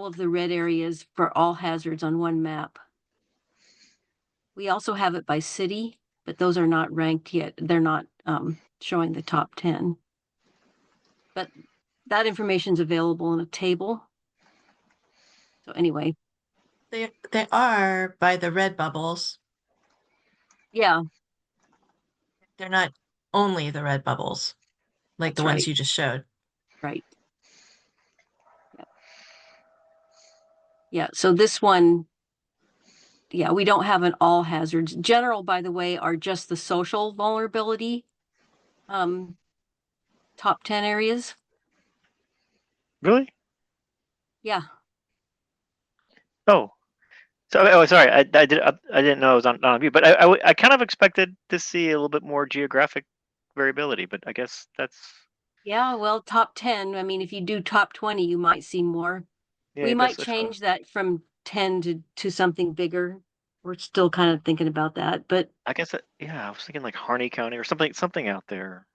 of the red areas for all hazards on one map. We also have it by city, but those are not ranked yet. They're not showing the top 10. But that information is available in a table. So anyway. they are by the red bubbles. Yeah. They're not only the red bubbles, like the ones you just showed. Right. Yeah. Yeah. So this one, yeah, we don't have an all hazards. General, by the way, are just the social vulnerability top 10 areas. Really? Yeah. Oh, so sorry, I didn't know it was on view, but I kind of expected to see a little bit more geographic variability, but I guess that's. Yeah, well, top 10. I mean, if you do top 20, you might see more. Yeah, We might change that from 10 to something bigger. We're still kind of thinking about that, but I guess yeah, I was thinking like Harney County or something out there.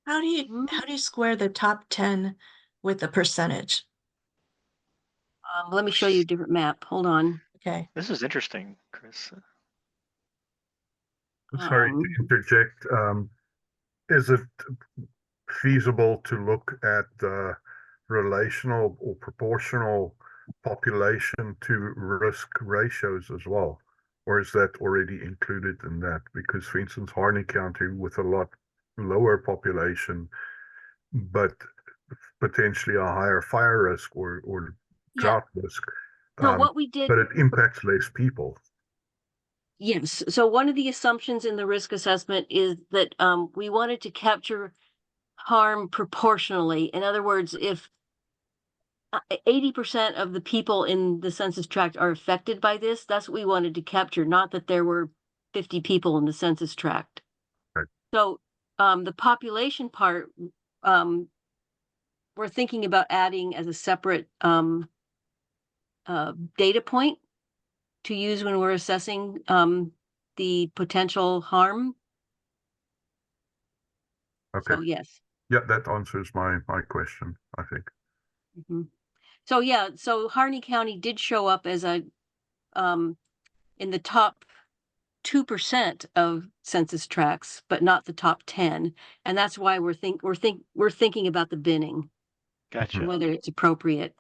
How do you square the top 10 with the percentage? Let me show you a different map. Hold on. Okay. This is interesting, Chris. Sorry to interject. is it feasible to look at the relational or proportional population to risk ratios as well? Or is that already included in that? Because, for instance, Harney County with a lot lower population, but potentially a higher fire risk or Yeah. drought risk, So what we did, but it impacts less people. yes. So one of the assumptions in the risk assessment is that we wanted to capture harm proportionally. In other words, if 80% of the people in the census tract are affected by this, that's what we wanted to capture, not that there were 50 people in the census tract. Right. So the population part, we're thinking about adding as a separate data point to use when we're assessing the potential harm. Okay. So yes. Yeah, that answers my question, I think. Mhm. So yeah, so Harney County did show up as a in the top 2% of census tracts, but not the top 10, and that's why we're thinking about the binning, Gotcha. whether it's appropriate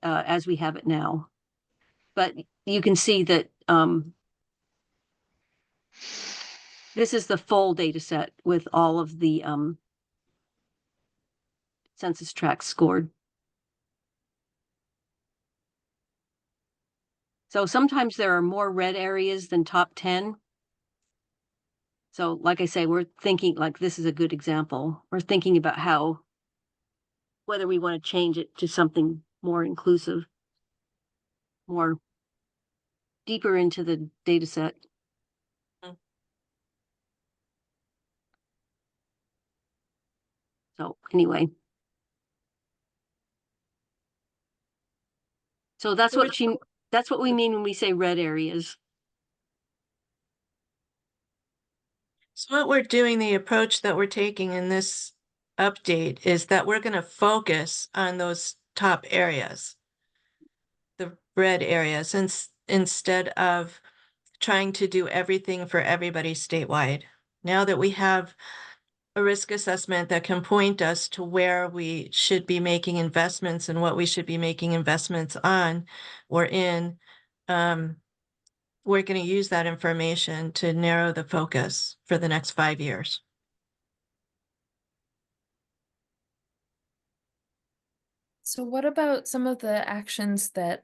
as we have it now. But you can see that this is the full data set with all of the census tracts scored. So sometimes there are more red areas than top 10. So like I say, we're thinking like this is a good example. We're thinking about whether we want to change it to something more inclusive, more deeper into the data set. So anyway. So that's what we mean when we say red areas. So what we're doing, the approach that we're taking in this update is that we're going to focus on those top areas, the red areas, instead of trying to do everything for everybody statewide. Now that we have a risk assessment that can point us to where we should be making investments and what we should be making investments on or in, we're going to use that information to narrow the focus for the next 5 years. So what about some of the actions that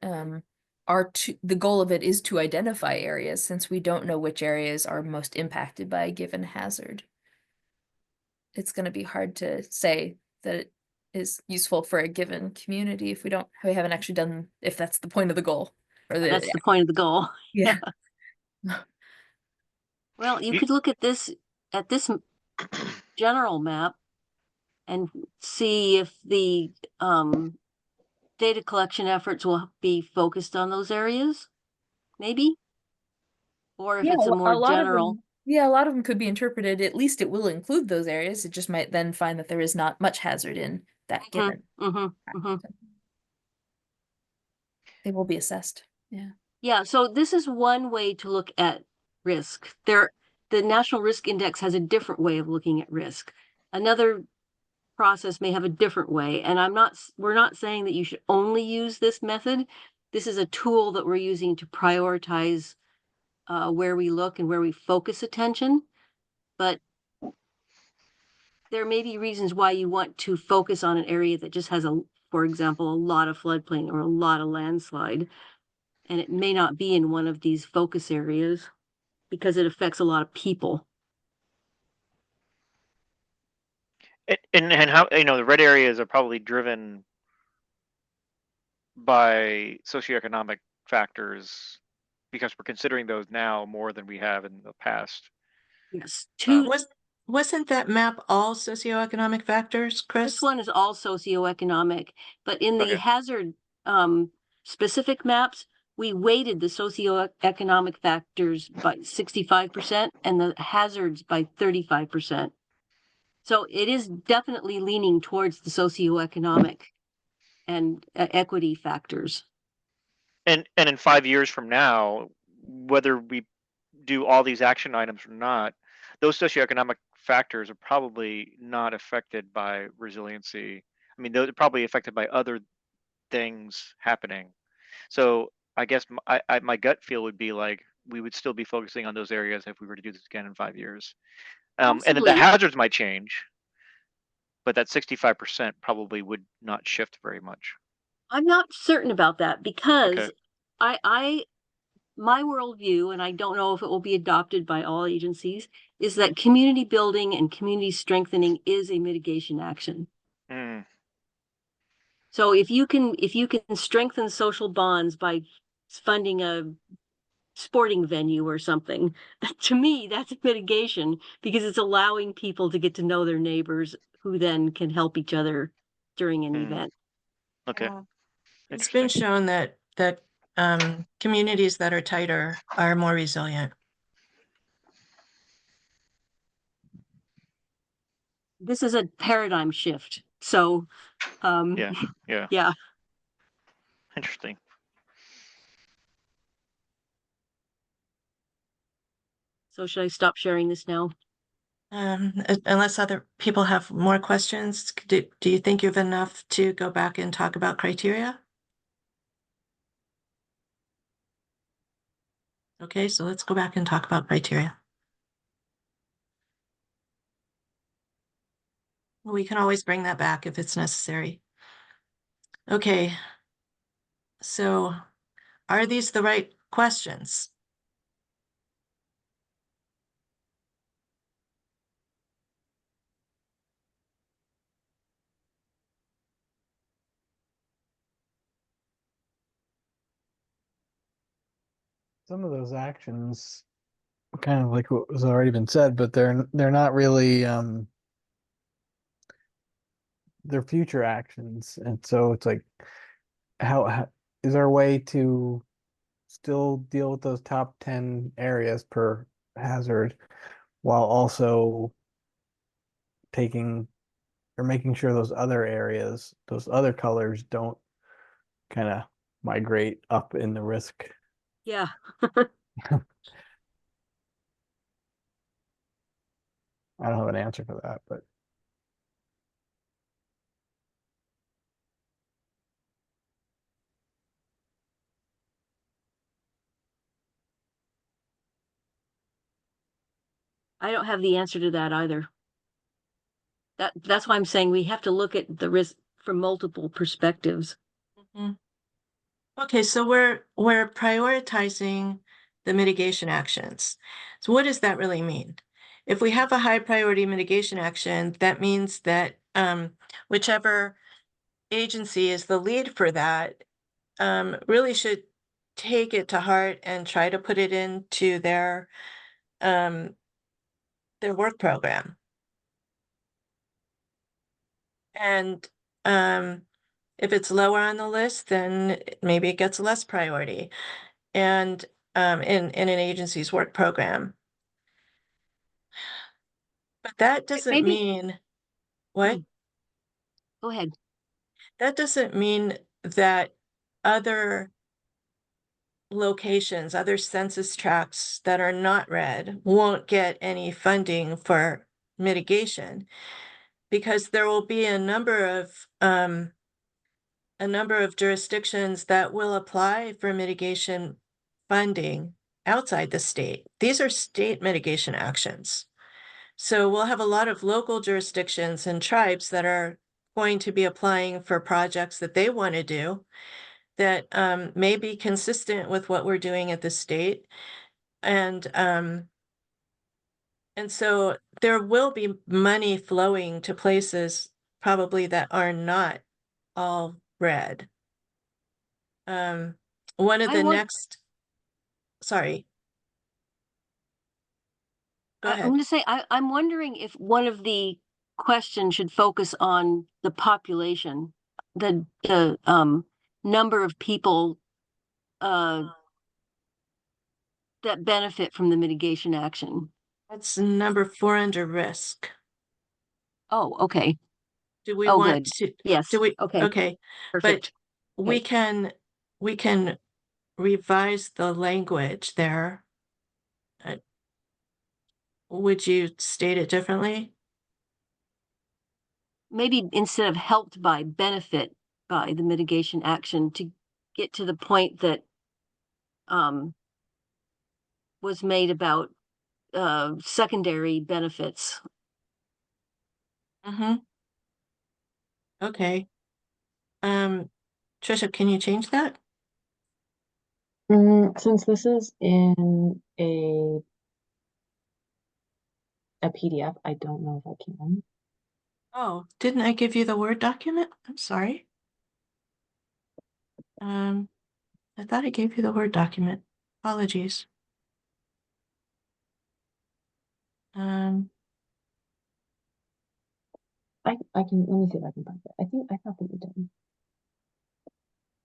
are the goal of it is to identify areas, since we don't know which areas are most impacted by a given hazard? It's going to be hard to say that it is useful for a given community if we haven't actually done, if that's the point of the goal. Or That's the point of the goal. Yeah. Well, you could look at this general map and see if the data collection efforts will be focused on those areas, maybe, or if it's a more general. A lot of them could be interpreted, at least it will include those areas. It just might then find that there is not much hazard in that given. They will be assessed. Yeah. Yeah, so this is one way to look at risk. The National Risk Index has a different way of looking at risk. Another process may have a different way, and we're not saying that you should only use this method. This is a tool that we're using to prioritize where we look and where we focus attention. But there may be reasons why you want to focus on an area that just has for example, a lot of floodplain or a lot of landslide. And it may not be in one of these focus areas because it affects a lot of people. And how, the red areas are probably driven by socioeconomic factors because we're considering those now more than we have in the past. Yes. Wasn't that map all socioeconomic factors, Chris? This one is all socioeconomic, but in the hazard specific maps, we weighted the socioeconomic factors by 65% and the hazards by 35%. So it is definitely leaning towards the socioeconomic and equity factors. And in 5 years from now, whether we do all these action items or not, those socioeconomic factors are probably not affected by resiliency. I mean, they're probably affected by other things happening. So I guess my gut feel would be like we would still be focusing on those areas if we were to do this again in 5 years. And then the Possibly. hazards might change, but that 65% probably would not shift very much. I'm not certain about that because Okay. my worldview, and I don't know if it will be adopted by all agencies, is that community building and community strengthening is a mitigation action. Mm. So if you can strengthen social bonds by funding a sporting venue or something, to me that's a mitigation because it's allowing people to get to know their neighbors who then can help each other during an event. Okay. It's been shown that communities that are tighter are more resilient. This is a paradigm shift. So Yeah. yeah. Interesting. So should I stop sharing this now? Unless other people have more questions, do you think you have enough to go back and talk about criteria? Okay, so let's go back and talk about criteria. We can always bring that back if it's necessary. Okay. So are these the right questions? Some of those actions, kind of like what was already been said, but they're not really they're future actions, and so it's like, how is there a way to still deal with those top 10 areas per hazard while also taking or making sure those other areas, those other colors don't kind of migrate up in the risk? Yeah. I don't have an answer for that, but I don't have the answer to that either. That's why I'm saying we have to look at the risk from multiple perspectives. Mm-hmm. Okay, so we're prioritizing the mitigation actions. So what does that really mean? If we have a high priority mitigation action, that means that whichever agency is the lead for that really should take it to heart and try to put it into their work program. And if it's lower on the list, then maybe it gets less priority and in an agency's work program. But that doesn't mean what? Go ahead. That doesn't mean that other locations, other census tracts that are not red won't get any funding for mitigation, because there will be a number of jurisdictions that will apply for mitigation funding outside the state. These are state mitigation actions. So we'll have a lot of local jurisdictions and tribes that are going to be applying for projects that they want to do that may be consistent with what we're doing at the state. And so there will be money flowing to places probably that are not all red. One of the next, sorry. Go ahead. I'm going to say, I'm wondering if one of the questions should focus on the population, the number of people that benefit from the mitigation action. That's number 4 under risk. Oh, okay. Do we want to? Yes. Do we? Okay. Okay. Perfect. But we can revise the language there. would you state it differently? Maybe instead of helped by, benefit by the mitigation action, to get to the point that was made about secondary benefits. Mm-hmm. Okay. Trisha, can you change that? Since this is in a PDF, I don't know if I can. Oh, didn't I give you the Word document? I'm sorry. I thought I gave you the Word document. Apologies. I can, let me see if I can find it. I thought that you did.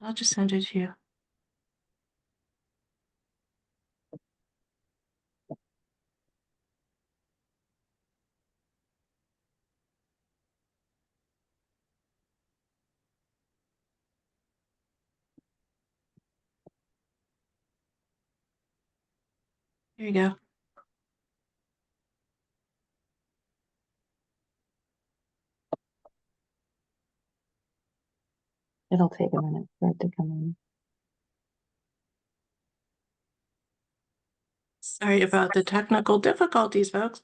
I'll just send it to you. Here you go. It'll take a minute for it to come in. Sorry about the technical difficulties, folks.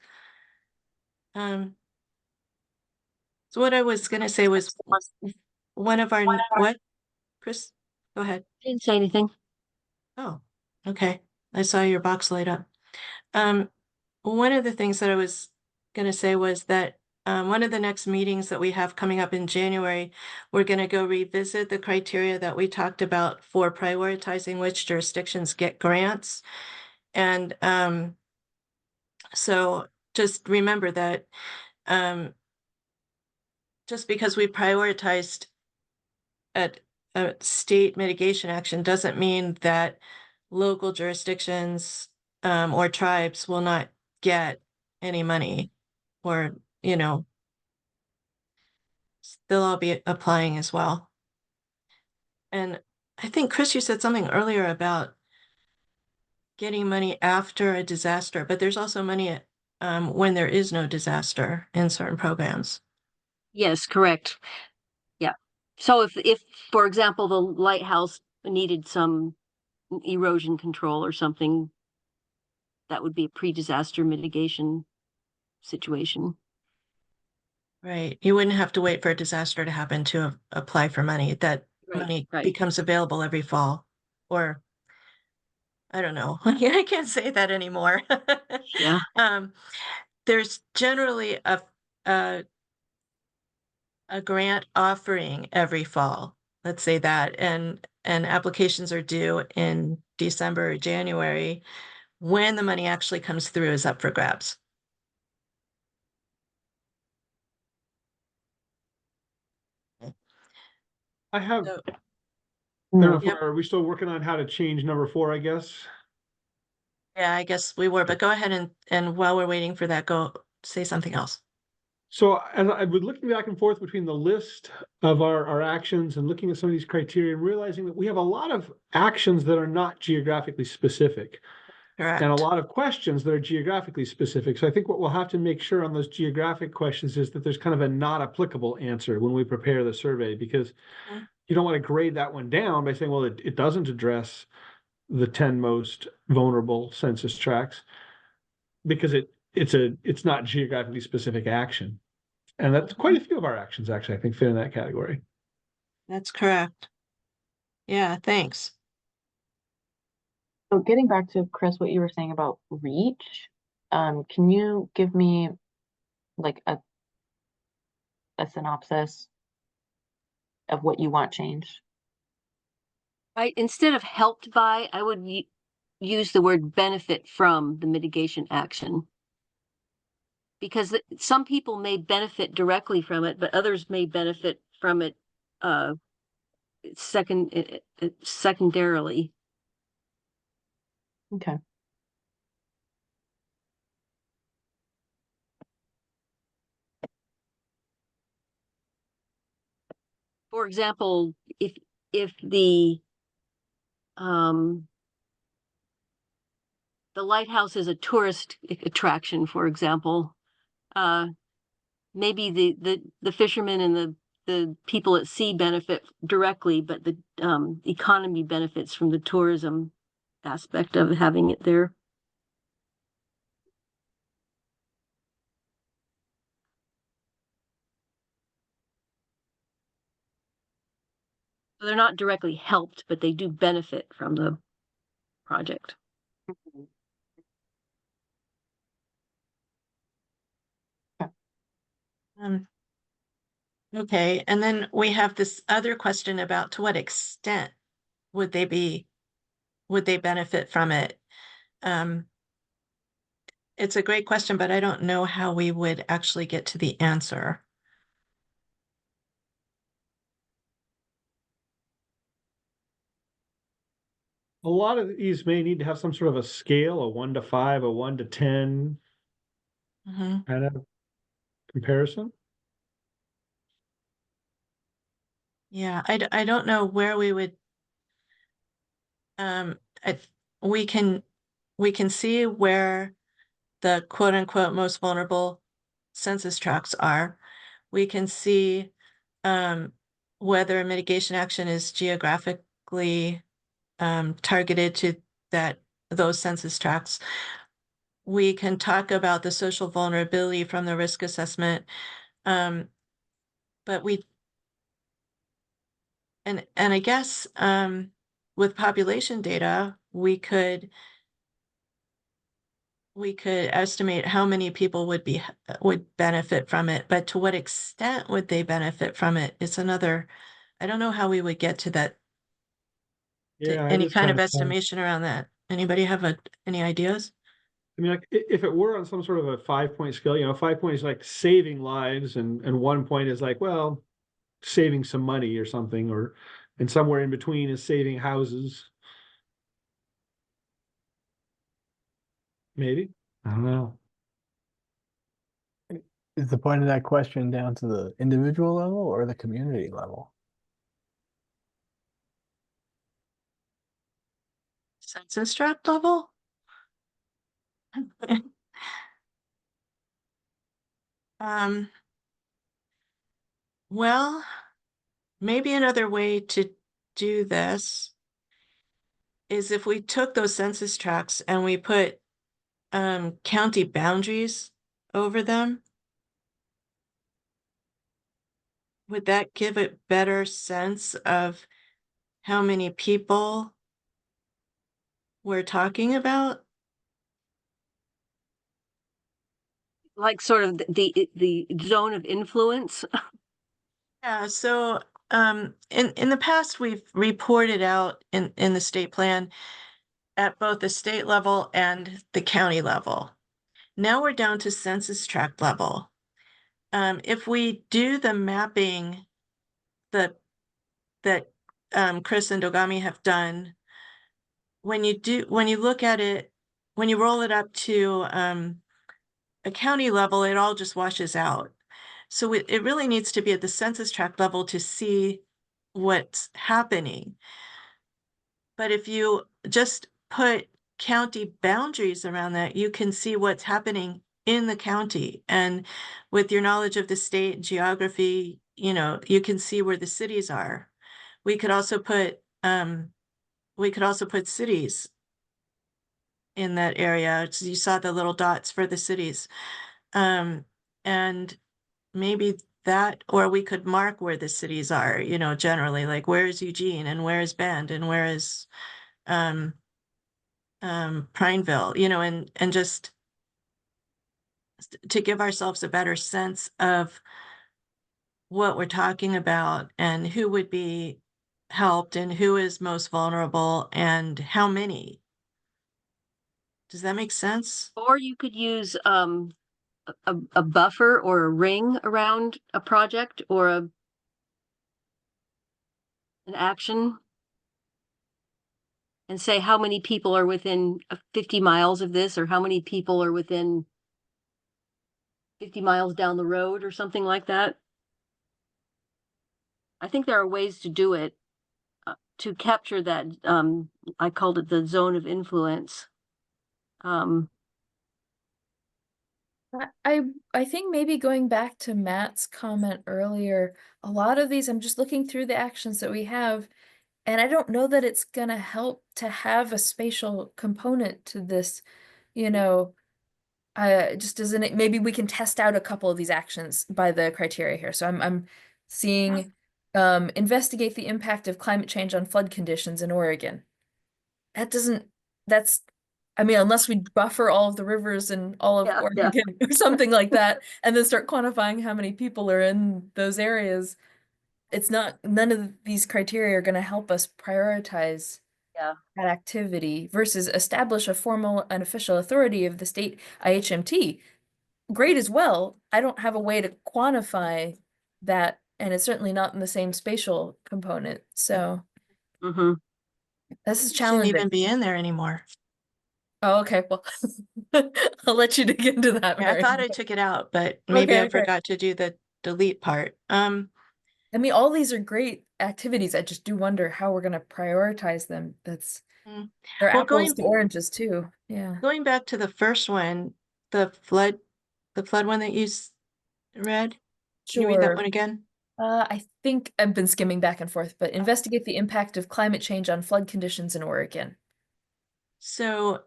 So what I was gonna say was one of our, what? Chris, go ahead. Didn't say anything. Oh, okay. I saw your box light up. One of the things that I was gonna say was that one of the next meetings that we have coming up in January, we're gonna go revisit the criteria that we talked about for prioritizing which jurisdictions get grants. And so just remember that just because we prioritized at a state mitigation action doesn't mean that local jurisdictions or tribes will not get any money, or, you know, they'll all be applying as well. And I think, Chris, you said something earlier about getting money after a disaster, but there's also money when there is no disaster in certain programs. Yes, correct. Yeah. So if for example the lighthouse needed some erosion control or something, that would be a pre-disaster mitigation situation. Right. You wouldn't have to wait for a disaster to happen to apply for money. That money Right. becomes available every fall. Or I don't know. Yeah, I can't say that anymore. Yeah. There's generally a grant offering every fall. Let's say that, and applications are due in December or January. When the money actually comes through is up for grabs. I have, So, I don't know if Yep. are we still working on how to change number 4, I guess? Yeah, I guess we were, but go ahead and while we're waiting for that, go say something else. So as I've been looking back and forth between the list of our actions and looking at some of these criteria and realizing that we have a lot of actions that are not geographically specific. Correct. And a lot of questions that are geographically specific. So I think what we'll have to make sure on those geographic questions is that there's kind of a not applicable answer when we prepare the survey, because you don't want to grade that one down by saying, well, it doesn't address the 10 most vulnerable census tracts, because it's not geographically specific action. And that's quite a few of our actions actually, I think, fit in that category. That's correct. Yeah, thanks. So getting back to Chris, what you were saying about reach, can you give me like a synopsis of what you want changed? Instead of helped by, I would use the word benefit from the mitigation action. Because some people may benefit directly from it, but others may benefit from it secondarily. Okay. For example, if the the lighthouse is a tourist attraction, for example, maybe the fishermen and the people at sea benefit directly, but the economy benefits from the tourism aspect of having it there. So they're not directly helped, but they do benefit from the project. Okay, and then we have this other question about to what extent would they benefit from it? It's a great question, but I don't know how we would actually get to the answer. A lot of these may need to have some sort of a scale, a 1 to 5, a 1 to 10 Mhm. kind of comparison. Yeah, I don't know where we would, I, we can see where the quote unquote most vulnerable census tracts are. We can see whether a mitigation action is geographically targeted to those census tracts. We can talk about the social vulnerability from the risk assessment, but and I guess with population data, we could estimate how many people would benefit from it, but to what extent would they benefit from it? It's another, I don't know how we would get to that, to Yeah, any it's kind of tough. estimation around that. Anybody have any ideas? I mean, like if it were on some sort of a 5-point scale, 5 point is like saving lives, and 1 point is like, well, saving some money or something, and somewhere in between is saving houses. Maybe. I don't know. Is the point of that question down to the individual level or the community level? Census tract level? Um, well, maybe another way to do this is if we took those census tracts and we put county boundaries over them. Would that give a better sense of how many people we're talking about? Like sort of the zone of influence. Yeah, so in the past we've reported out in the state plan at both the state level and the county level. Now we're down to census tract level. If we do the mapping that Chris and Dogami have done, when you look at it, when you roll it up to a county level, it all just washes out. So it really needs to be at the census tract level to see what's happening. But if you just put county boundaries around that, you can see what's happening in the county. And with your knowledge of the state geography, you can see where the cities are. We could also put cities in that area. So you saw the little dots for the cities. And maybe that, or we could mark where the cities are, generally, like where is Eugene and where is Bend and where is Prineville, and just to give ourselves a better sense of what we're talking about and who would be helped and who is most vulnerable and how many. Does that make sense? Or you could use a buffer or a ring around a project or an action, and say how many people are within 50 miles of this, or how many people are within 50 miles down the road, or something like that. I think there are ways to do it, to capture that. I called it the zone of influence. Um, I think maybe going back to Matt's comment earlier, a lot of these, I'm just looking through the actions that we have, and I don't know that it's gonna help to have a spatial component to this, you know. Just doesn't it, maybe we can test out a couple of these actions by the criteria here. So I'm seeing investigate the impact of climate change on flood conditions in Oregon. That doesn't, that's, I mean, unless we buffer all of the rivers in all of Yeah, Oregon or something like that, and then start quantifying how many people are in those areas, it's not, none of these criteria are going to help us prioritize yeah. that activity versus establish a formal and official authority of the state IHMT. Great as well. I don't have a way to quantify that, and it's certainly not in the same spatial component. So Mm-hmm. this is Shouldn't challenging. even be in there anymore. Oh, okay. Well, I'll let you dig into that, Yeah, I thought I Marian. took it out, but maybe Okay, I okay. forgot to do the delete part. I mean, all these are great activities. I just do wonder how we're going to prioritize them. That's Mm. they're Well, apples to oranges too. Yeah. going back to the first one, the flood one that you read. Can you read that Sure. one again? I think I've been skimming back and forth, but investigate the impact of climate change on flood conditions in Oregon. So,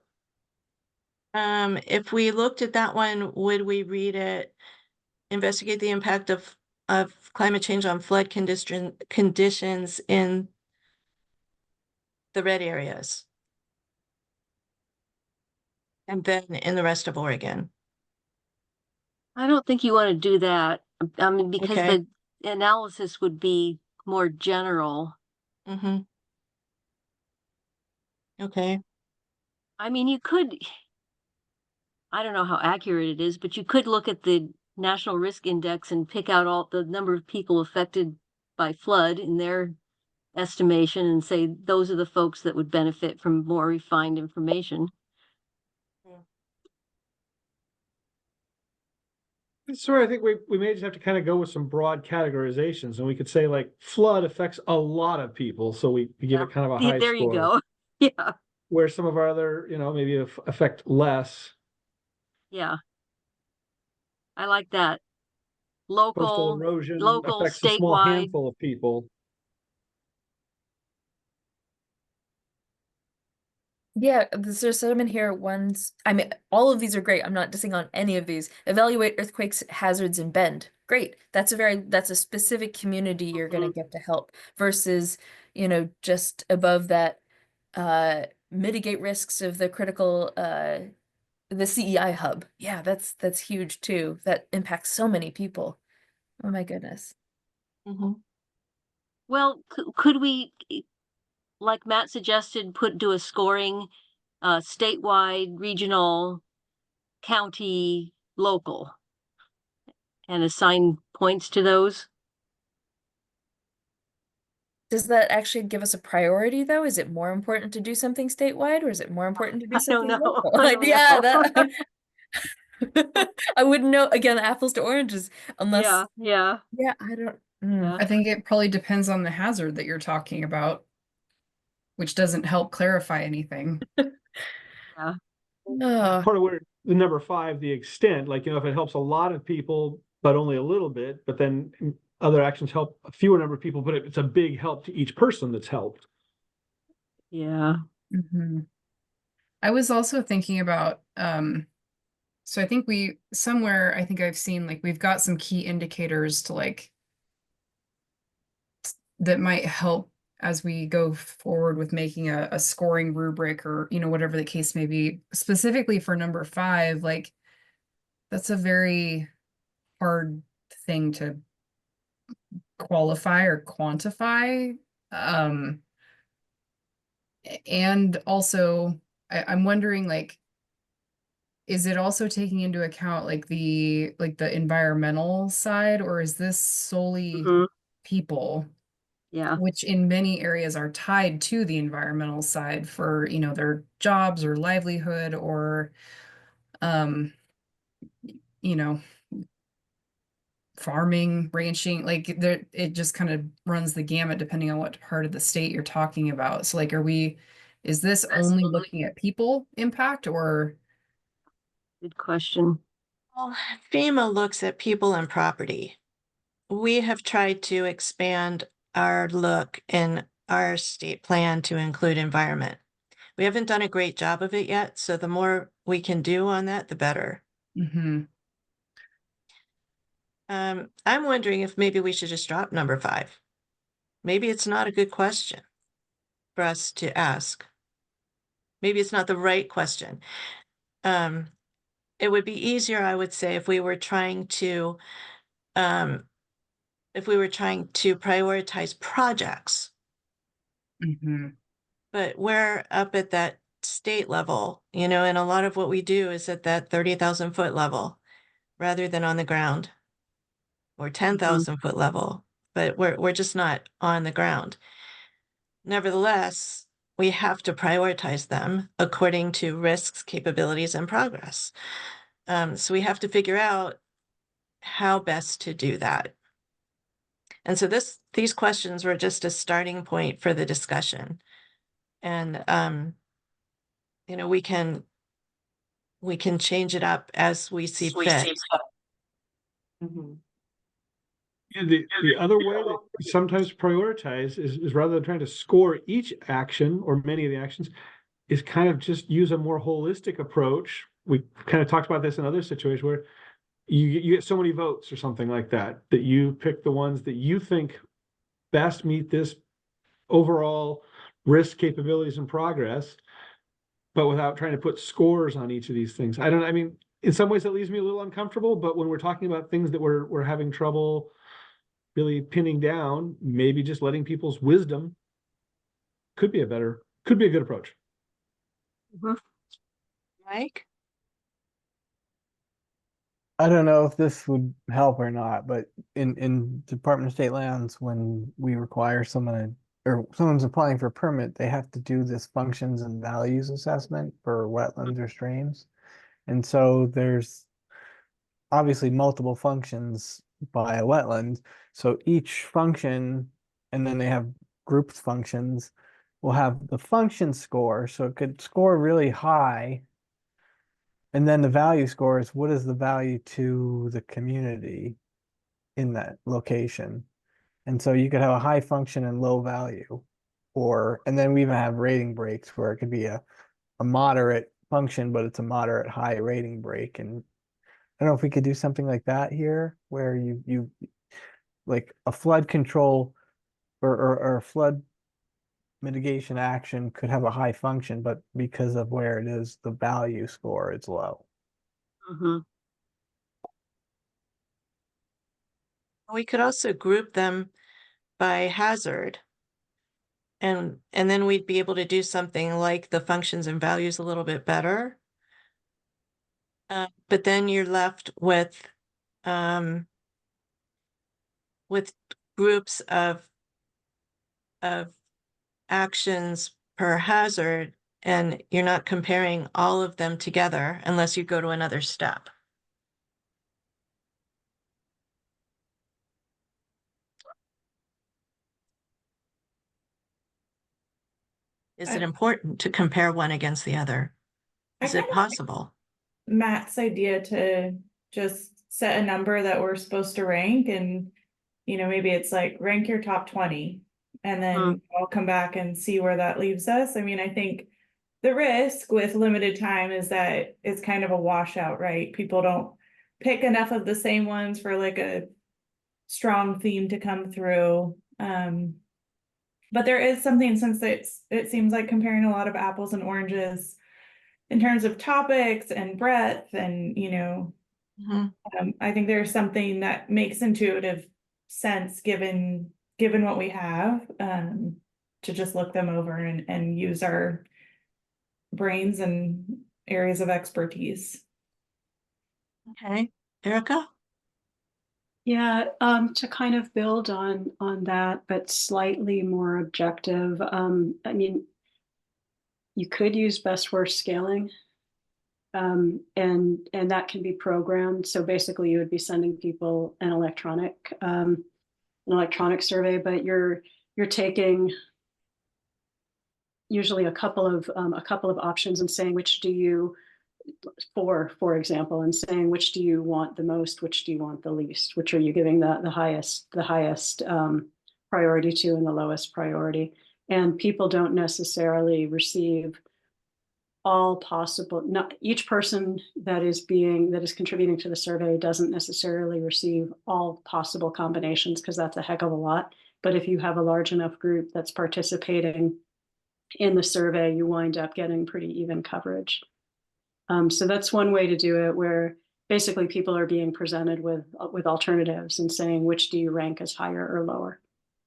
if we looked at that one, would we read it? Investigate the impact of climate change on flood conditions in the red areas, and then in the rest of Oregon. I don't think you want to do that. I mean, because Okay. the analysis would be more general. Mm-hmm. Okay. I mean, you could, I don't know how accurate it is, but you could look at the National Risk Index and pick out all the number of people affected by flood in their estimation and say those are the folks that would benefit from more refined information. So I think we may just have to kind of go with some broad categorizations, and we could say like flood affects a lot of people, so we give it kind of a high There you score. go. Yeah. Where some of our other, maybe affect less. Yeah. I like that. Coastal Local, erosion affects a small statewide. handful of people. Yeah, there's some in here. Ones, I mean, all of these are great. I'm not dissing on any of these. Evaluate earthquakes, hazards, and Bend. Great. That's a specific community you're gonna get to help versus, just above that, mitigate risks of the critical, the CEI hub. Yeah, that's huge too. That impacts so many people. Oh my goodness. Mm-hmm. Well, could we, like Matt suggested, do a scoring, statewide, regional, county, local, and assign points to those? Does that actually give us a priority though? Is it more important to do something statewide or is it more important to do I don't something know. local? I don't Yeah, know. that I wouldn't know, again, apples to oranges unless Yeah. I don't Yeah. I think it probably depends on the hazard that you're talking about, which doesn't help clarify anything. Yeah. Part of where the number 5, the extent, like, if it helps a lot of people, but only a little bit, but then other actions help a fewer number of people, but it's a big help to each person that's helped. Yeah. Mhm. I was also thinking about, so I think I think I've seen like we've got some key indicators to like that might help as we go forward with making a scoring rubric or, whatever the case may be. Specifically for number 5, like that's a very hard thing to qualify or quantify. And also I'm wondering, like, is it also taking into account like the environmental side, or is this solely people? Yeah. Which in many areas are tied to the environmental side for, their jobs or livelihood or, you know, farming, ranching, like there, it just kind of runs the gamut depending on what part of the state you're talking about. So like, is this only looking at people impact, or Good question. Well, FEMA looks at people and property. We have tried to expand our look in our state plan to include environment. We haven't done a great job of it yet, so the more we can do on that, the better. Mm-hmm. I'm wondering if maybe we should just drop number 5. Maybe it's not a good question for us to ask. Maybe it's not the right question. It would be easier, I would say, if we were trying to prioritize projects. Mm-hmm. But we're up at that state level, and a lot of what we do is at that 30,000 foot level rather than on the ground or 10,000 foot level, but we're just not on the ground. Nevertheless, we have to prioritize them according to risks, capabilities, and progress. So we have to figure out how best to do that. And so these questions were just a starting point for the discussion. And we can change it up as we see fit. Mhm. Yeah, the other way that we sometimes prioritize is rather than trying to score each action or many of the actions, is kind of just use a more holistic approach. We kind of talked about this in other situations where you get so many votes or something like that, that you pick the ones that you think best meet this overall risk, capabilities, and progress, but without trying to put scores on each of these things. I mean, in some ways that leaves me a little uncomfortable, but when we're talking about things that we're having trouble really pinning down, maybe just letting people's wisdom could be a good approach. Mike? I don't know if this would help or not, but in Department of State lands, when we require someone's applying for a permit, they have to do this functions and values assessment for wetlands or streams. And so there's obviously multiple functions by a wetland. So each function, and then they have grouped functions, will have the function score. So it could score really high. And then the value score is what is the value to the community in that location. And so you could have a high function and low value. And then we even have rating breaks where it could be a moderate function, but it's a moderate high rating break. And I don't know if we could do something like that here, where you like a flood control or a flood mitigation action could have a high function, but because of where it is, the value score is low. We could also group them by hazard. And then we'd be able to do something like the functions and values a little bit better. But then you're left with groups of actions per hazard, and you're not comparing all of them together unless you go to another step. Is it important to compare one against the other? Is it possible? Matt's idea to just set a number that we're supposed to rank, and maybe it's like rank your top 20, and then I'll come back and see where that leaves us. I mean, I think the risk with limited time is that it's kind of a washout, right? People don't pick enough of the same ones for like a strong theme to come through. But there is something, since it seems like comparing a lot of apples and oranges in terms of topics and breadth, and I think there's something that makes intuitive sense given what we have, to just look them over and use our brains and areas of expertise. Okay, Erica? Yeah, to kind of build on that, but slightly more objective. I mean, you could use best worst scaling, and that can be programmed. So basically, you would be sending people an electronic survey, but you're taking usually a couple of options and saying which do you for example, and saying, which do you want the most, which do you want the least, which are you giving the highest priority to and the lowest priority. And people don't necessarily receive all possible, not each person that is contributing to the survey doesn't necessarily receive all possible combinations, because that's a heck of a lot. But if you have a large enough group that's participating in the survey, you wind up getting pretty even coverage. So that's one way to do it, where basically people are being presented with alternatives and saying, which do you rank as higher or lower?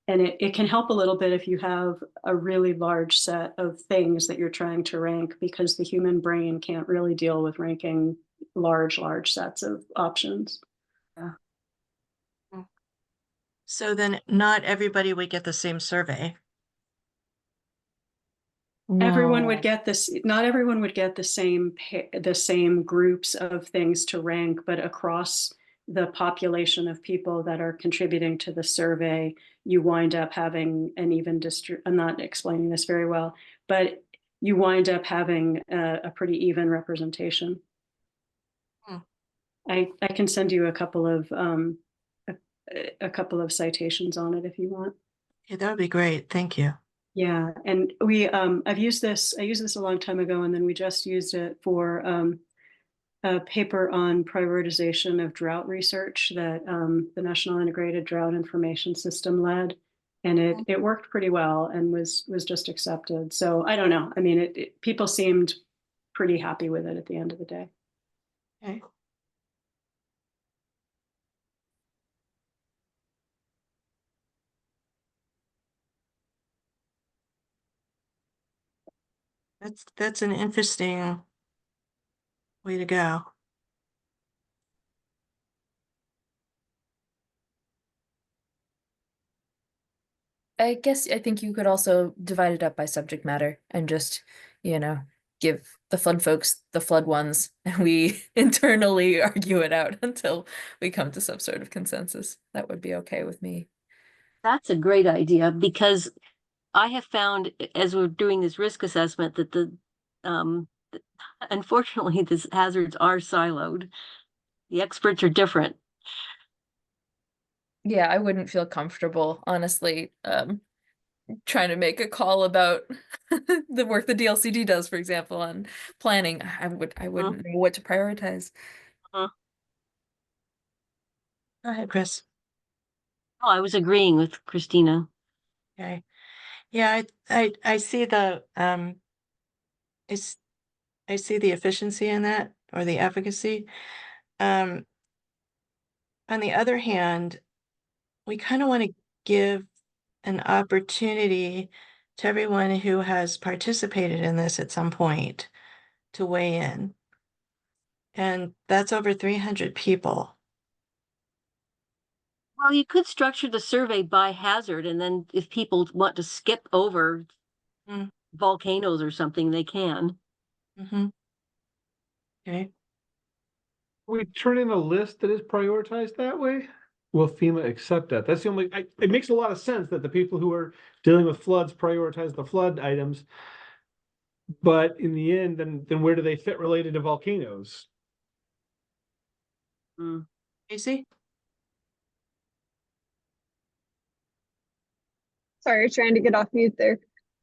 And it can help a little bit if you have a really large set of things that you're trying to rank, because the human brain can't really deal with ranking large sets of options. Yeah. So then not everybody would get the same survey. Everyone would No. get this, not everyone would get the same groups of things to rank, but across the population of people that are contributing to the survey, you wind up having an even I'm not explaining this very well, but you wind up having a pretty even representation. I can send you a couple of citations on it if you want. Yeah, that would be great. Thank you. Yeah, and I used this a long time ago, and then we just used it for a paper on prioritization of drought research that the National Integrated Drought Information System led, and it worked pretty well and was just accepted. So I don't know. I mean, people seemed pretty happy with it at the end of the day. Okay. That's an interesting way to go. I think you could also divide it up by subject matter and just, give the flood folks the flood ones, and we internally argue it out until we come to some sort of consensus. That would be okay with me. That's a great idea, because I have found as we're doing this risk assessment that unfortunately these hazards are siloed. The experts are different. Yeah, I wouldn't feel comfortable, honestly, trying to make a call about the work the DLCD does, for example, on planning. I wouldn't know what to prioritize. Uh-huh. Go ahead, Chris. Oh, I was agreeing with Christina. Okay. Yeah, I see the I see the efficiency in that, or the efficacy. On the other hand, we kind of want to give an opportunity to everyone who has participated in this at some point to weigh in. And that's over 300 people. Well, you could structure the survey by hazard, and then if people want to skip over volcanoes or something, they can. Mm-hmm. Okay. We turn in a list that is prioritized that way. Will FEMA accept that? That's the only, it makes a lot of sense that the people who are dealing with floods prioritize the flood items. But in the end, then where do they fit related to volcanoes? Casey? Sorry, trying to get off mute there.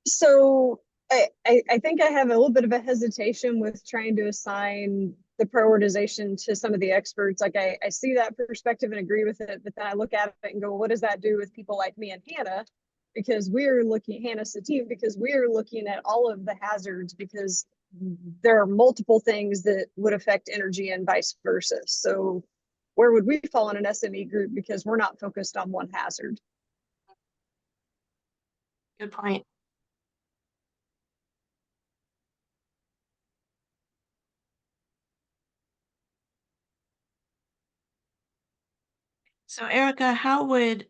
So I think I have a little bit of a hesitation with trying to assign the prioritization to some of the experts. Like I see that perspective and agree with it, but then I look at it and go, what does that do with people like me and Hannah? Because we're looking, Hannah Sativ, because we're looking at all of the hazards, because there are multiple things that would affect energy and vice versa. So where would we fall in an SME group, because we're not focused on one hazard? Good point. So Erica, how would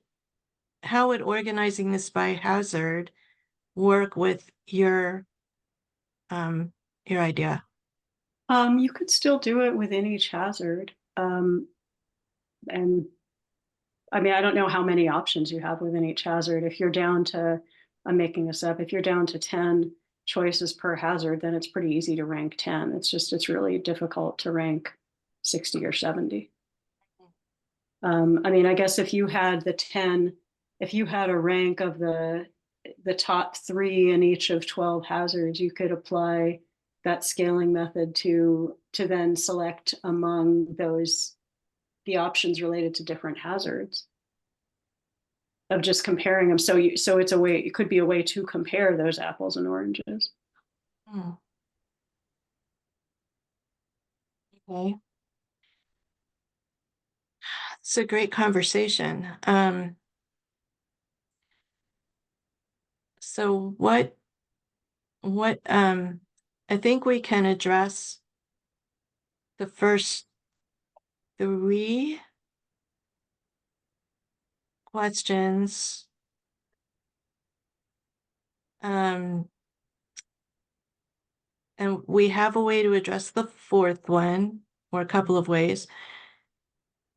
organizing this by hazard work with your idea? You could still do it within each hazard. And I mean, I don't know how many options you have within each hazard. If you're down to, I'm making this up, if you're down to 10 choices per hazard, then it's pretty easy to rank 10. It's really difficult to rank 60 or 70. I mean, I guess if you had the 10, if you had a rank of the top 3 in each of 12 hazards, you could apply that scaling method to then select among those the options related to different hazards of just comparing them. So it's a way, it could be a way to compare those apples and oranges. Okay. It's a great conversation. So what I think we can address the first 3 questions. And we have a way to address the 4th one, or a couple of ways.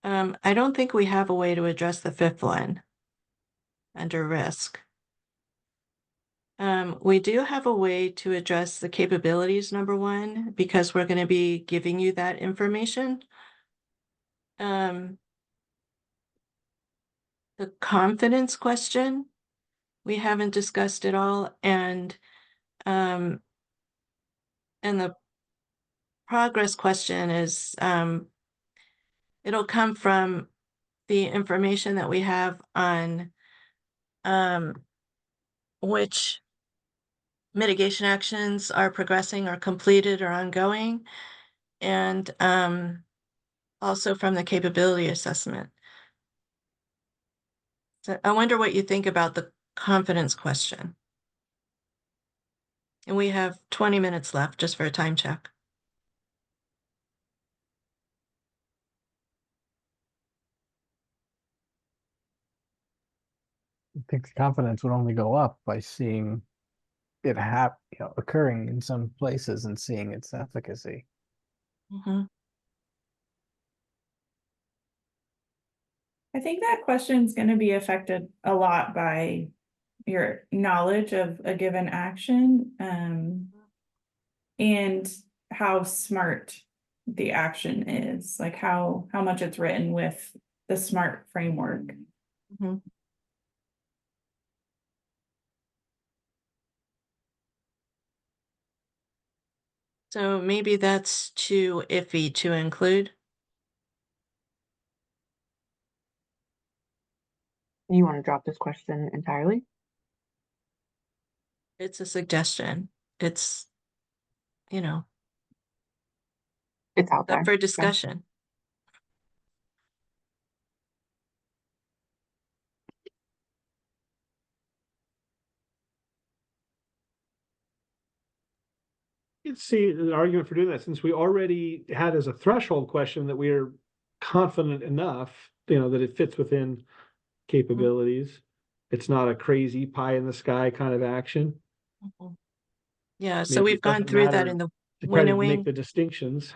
I don't think we have a way to address the 5th one under risk. We do have a way to address the capabilities, number 1, because we're going to be giving you that information. The confidence question, we haven't discussed at all, and the progress question is, it'll come from the information that we have on which mitigation actions are progressing or completed or ongoing, and also from the capability assessment. So I wonder what you think about the confidence question. And we have 20 minutes left just for a time check. I think the confidence would only go up by seeing it occurring in some places and seeing its efficacy. I think that question is going to be affected a lot by your knowledge of a given action, and how smart the action is, like how much it's written with the SMART framework. So maybe that's too iffy to include. You want to drop this question entirely? It's a suggestion. It's, It's out there. up for discussion. You'd see an argument for doing that, since we already had as a threshold question that we are confident enough, that it fits within capabilities. It's not a crazy pie in the sky kind of action. Yeah, so Maybe we've it gone doesn't through that matter in the to try to make winnowing. the distinctions.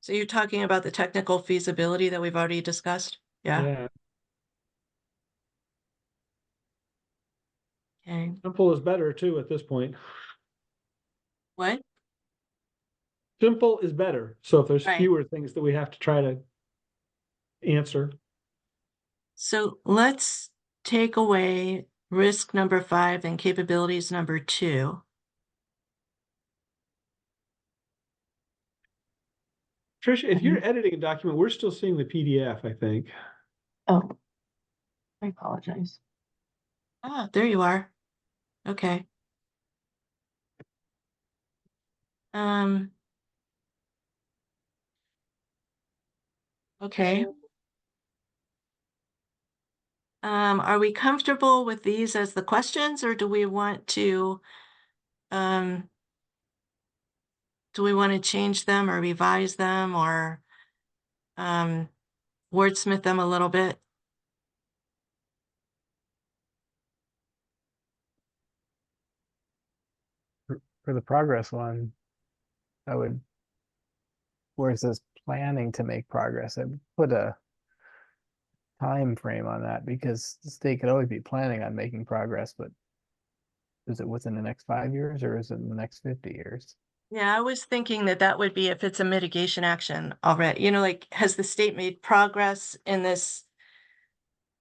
So you're talking about the technical feasibility that we've already discussed? Yeah. Okay. Simple is better too at this point. What? Simple is better. So if there's Right. fewer things that we have to try to answer. So let's take away risk number 5 and capabilities number 2. Tricia, if you're editing a document, we're still seeing the PDF, I think. Oh, I apologize. Ah, there you are. Okay. Okay. Are we comfortable with these as the questions, or do we want to change them or revise them or wordsmith them a little bit? For the progress one, I would, where it says planning to make progress, I would put a time frame on that, because the state could always be planning on making progress, but is it within the next 5 years or is it in the next 50 years? Yeah, I was thinking that that would be if it's a mitigation action already, like, has the state made progress in this,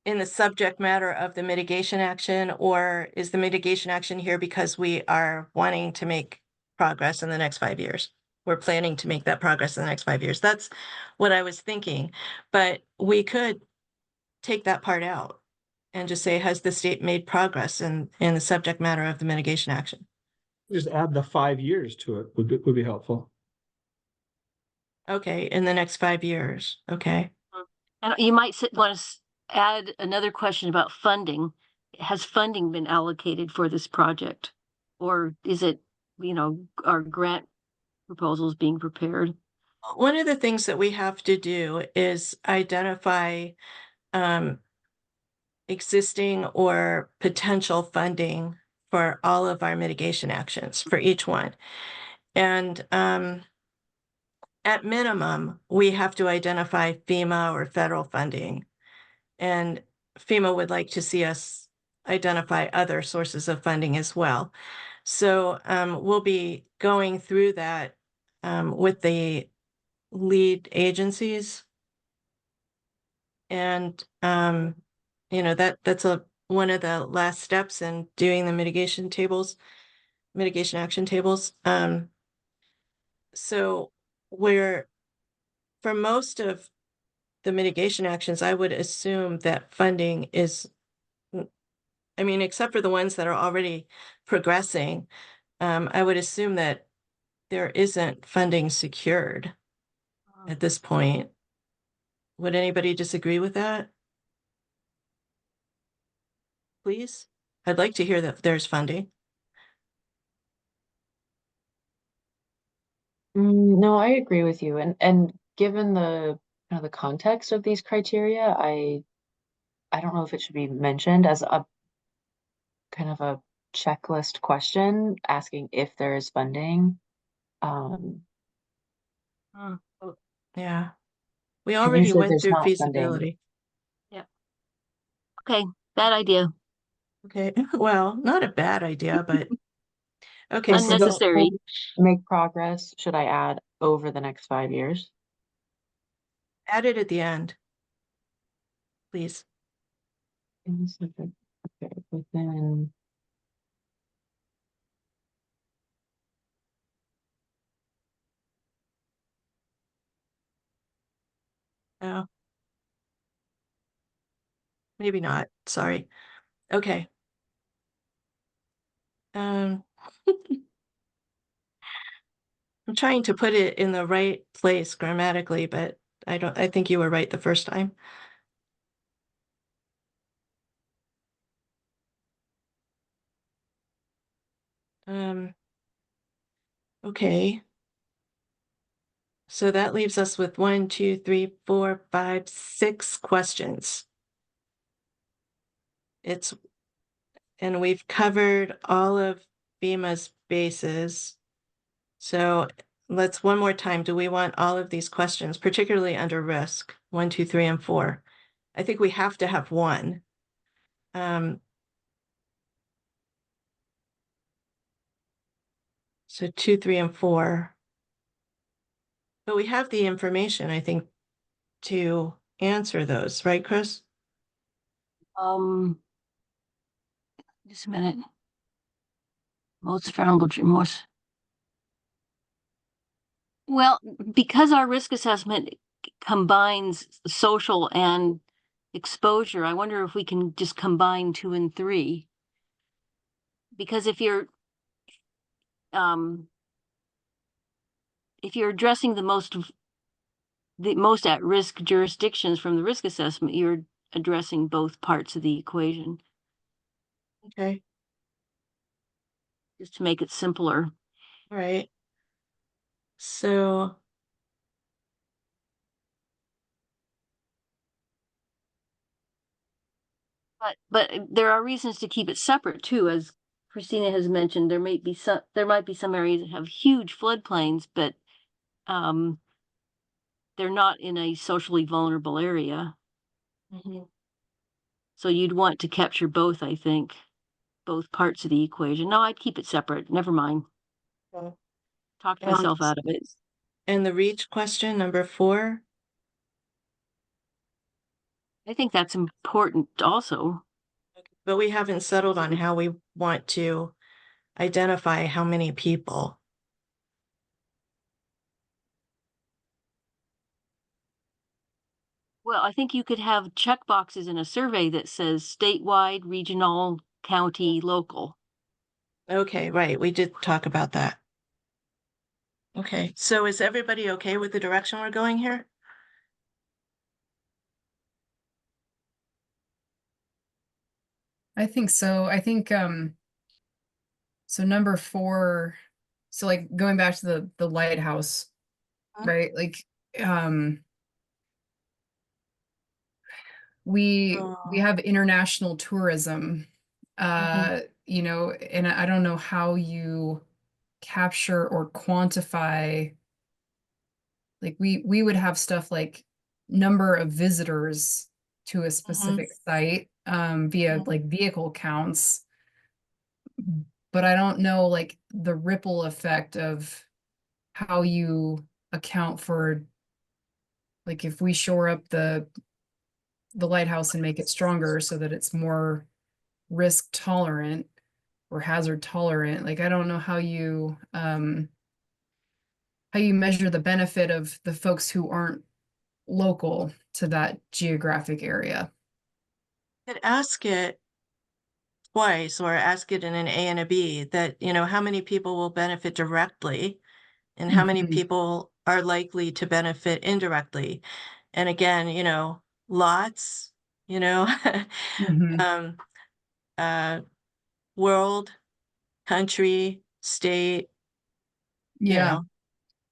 in the subject matter of the mitigation action, or is the mitigation action here because we are wanting to make progress in the next 5 years? We're planning to make that progress in the next 5 years. That's what I was thinking, but we could take that part out and just say, has the state made progress in the subject matter of the mitigation action? Just add the 5 years to it would be helpful. Okay, in the next 5 years, okay. And you might want to add another question about funding. Has funding been allocated for this project? Or is it, are grant proposals being prepared? One of the things that we have to do is identify existing or potential funding for all of our mitigation actions for each one. And at minimum, we have to identify FEMA or federal funding. And FEMA would like to see us identify other sources of funding as well. So we'll be going through that with the lead agencies. And that's one of the last steps in doing the mitigation action tables. So for most of the mitigation actions, I would assume that funding is, except for the ones that are already progressing, I would assume that there isn't funding secured at this point. Would anybody disagree with that? Please? I'd like to hear that there's funding. No, I agree with you. And given the kind of the context of these criteria, I don't know if it should be mentioned as a kind of a checklist question asking if there is funding. Yeah. We And already usually went there's through not funding. feasibility. Yeah. Okay, bad idea. Okay, well, not a bad idea, but okay. So Unnecessary. Make progress, should I add over the next 5 years? add it at the end, please. Okay, within. Oh. Maybe not, sorry. Okay. I'm trying to put it in the right place grammatically, but I think you were right the first time. Okay. So that leaves us with 1, 2, 3, 4, 5, 6 questions. And we've covered all of FEMA's bases. So let's one more time. Do we want all of these questions, particularly under risk? 1, 2, 3, and 4. I think we have to have one. So 2, 3, and 4. But we have the information, I think, to answer those, right, Chris? Just a minute. Most vulnerable, most. Well, because our risk assessment combines social and exposure, I wonder if we can just combine 2 and 3. Because if you're addressing the most at-risk jurisdictions from the risk assessment, you're addressing both parts of the equation. Okay. Just to make it simpler. All right. So but there are reasons to keep it separate too, as Christina has mentioned. There might be some areas that have huge floodplains, but they're not in a socially vulnerable area. Mhm. So you'd want to capture both, I think. both parts of the equation. No, I'd keep it separate. Never mind. Well, Talked and- myself out of it. And the reach question, number 4. I think that's important also. But we haven't settled on how we want to identify how many people. Well, I think you could have check boxes in a survey that says statewide, regional, county, local. Okay, right. We did talk about that. Okay, so is everybody okay with the direction we're going here? I think so. I think so number 4, so like going back to the lighthouse, right? Like we have international tourism, you know, and I don't know how you capture or quantify, like we would have stuff like number of visitors to a specific site via like vehicle counts, but I don't know like the ripple effect of how you account for, like, if we shore up the lighthouse and make it stronger so that it's more risk tolerant or hazard tolerant. Like, I don't know how you measure the benefit of the folks who aren't local to that geographic area. Could ask it twice or ask it in an A and a B that, you know, how many people will benefit directly and how many people are likely to benefit indirectly. And again, you know, lots, you know, world, country, state. Yeah.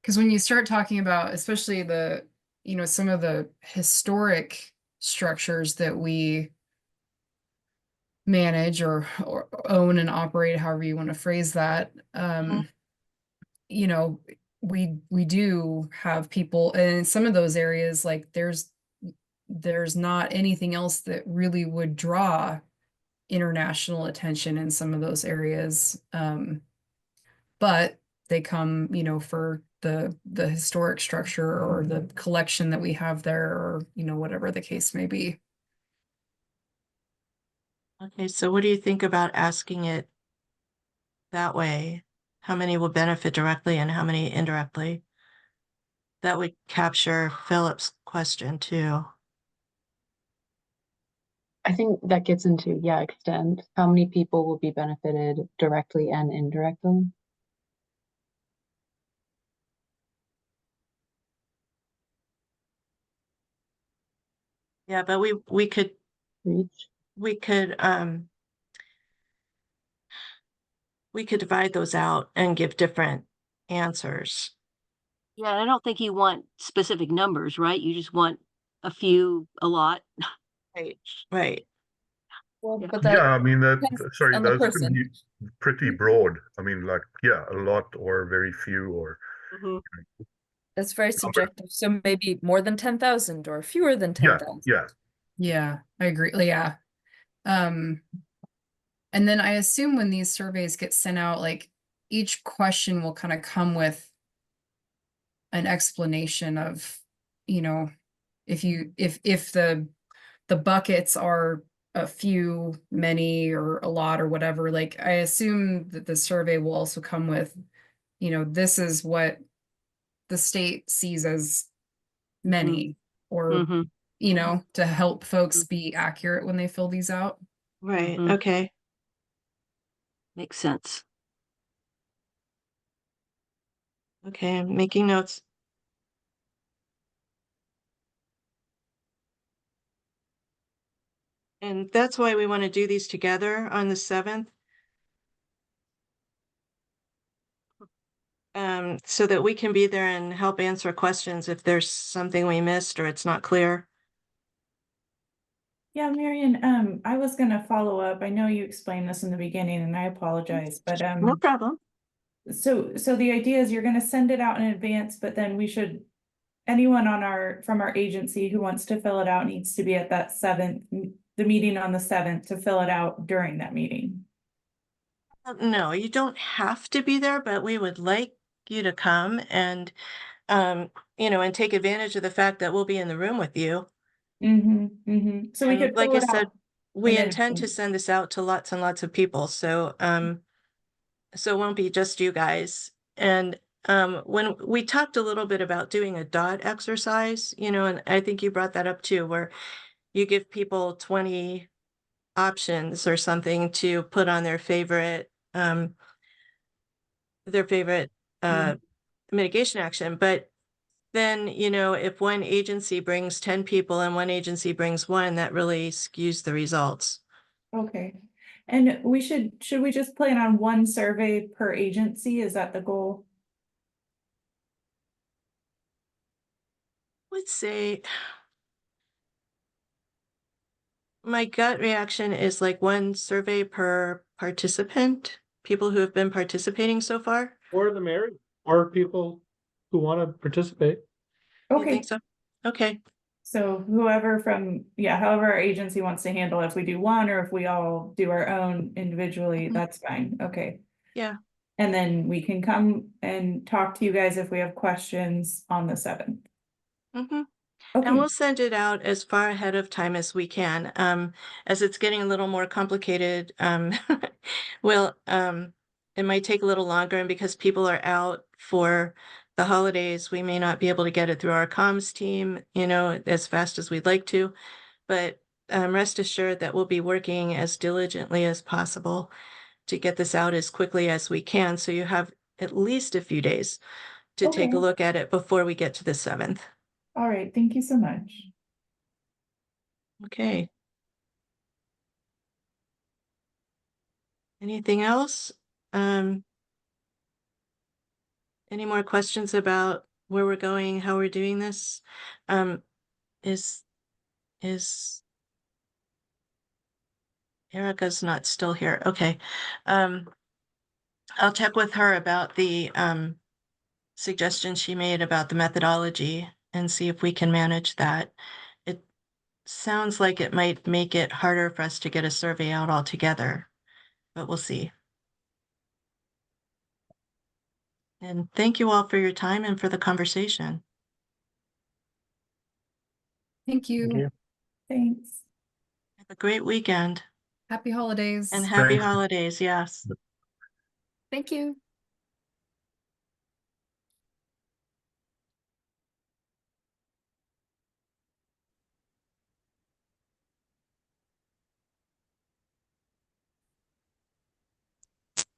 Because when you start talking about, especially the, you know, some of the historic structures that we manage or own and operate, however you want to phrase that, you know, we do have people, and in some of those areas, like there's not anything else that really would draw international attention in some of those areas. But they come, you know, for the historic structure or the collection that we have there, or, you know, whatever the case may be. Okay, so what do you think about asking it that way? How many will benefit directly and how many indirectly? That would capture Philip's question too. I think that gets into, yeah, extent. How many people will be benefited directly and indirectly? Yeah, but we could reach. We could divide those out and give different answers. Yeah, I don't think you want specific numbers, right? You just want a few, a lot. Right, right. Well, Yeah. but that Yeah, I mean that. depends Sorry, on the those can person. be pretty broad. I mean, like, yeah, a lot or very few or. That's very subjective. So maybe more than 10,000 or fewer than 10,000. Yeah, I agree. Yeah. And then I assume when these surveys get sent out, like each question will kind of come with an explanation of, you know, if the buckets are a few, many, or a lot or whatever, like I assume that the survey will also come with, you know, this is what the state sees as many, or, you know, to help folks be accurate when they fill these out. Right, okay. Makes sense. Okay, I'm making notes. And that's why we want to do these together on the 7th. So that we can be there and help answer questions if there's something we missed or it's not clear. Yeah, Marian, I was gonna follow up. I know you explained this in the beginning and I apologize, but No problem. So the idea is you're gonna send it out in advance, but then anyone from our agency who wants to fill it out needs to be at that the meeting on the 7th to fill it out during that meeting. No, you don't have to be there, but we would like you to come and, and take advantage of the fact that we'll be in the room with you. So we And could like fill I it said, out. we then intend to send this out to lots and lots of people, so it won't be just you guys. And when we talked a little bit about doing a dot exercise, and I think you brought that up too, where you give people 20 options or something to put on their favorite mitigation action. But then, if one agency brings 10 people and one agency brings one, that really skews the results. Okay. And should we just plan on one survey per agency? Is that the goal? I would say my gut reaction is like one survey per participant, people who have been participating so far. Or the merrier, or people who want to participate. You Okay, think so? Okay. so however however our agency wants to handle it, if we do one or if we all do our own individually, that's fine. Okay. Yeah. And then we can come and talk to you guys if we have questions on the 7th. Mm-hmm. Okay. And we'll send it out as far ahead of time as we can. As it's getting a little more complicated, it might take a little longer, and because people are out for the holidays, we may not be able to get it through our comms team, as fast as we'd like to. But rest assured that we'll be working as diligently as possible to get this out as quickly as we can, so you have at least a few days to take a Okay. look at it before we get to the 7th. All right, thank you so much. Okay. Anything else? Any more questions about where we're going, how we're doing this? Is Erica's not still here? Okay. I'll check with her about the suggestion she made about the methodology and see if we can manage that. It sounds like it might make it harder for us to get a survey out altogether, but we'll see. And thank you all for your time and for the conversation. Thank you. Thank you. Thanks. Have a great weekend Happy holidays. and happy Thanks. holidays. Yes. Thank you.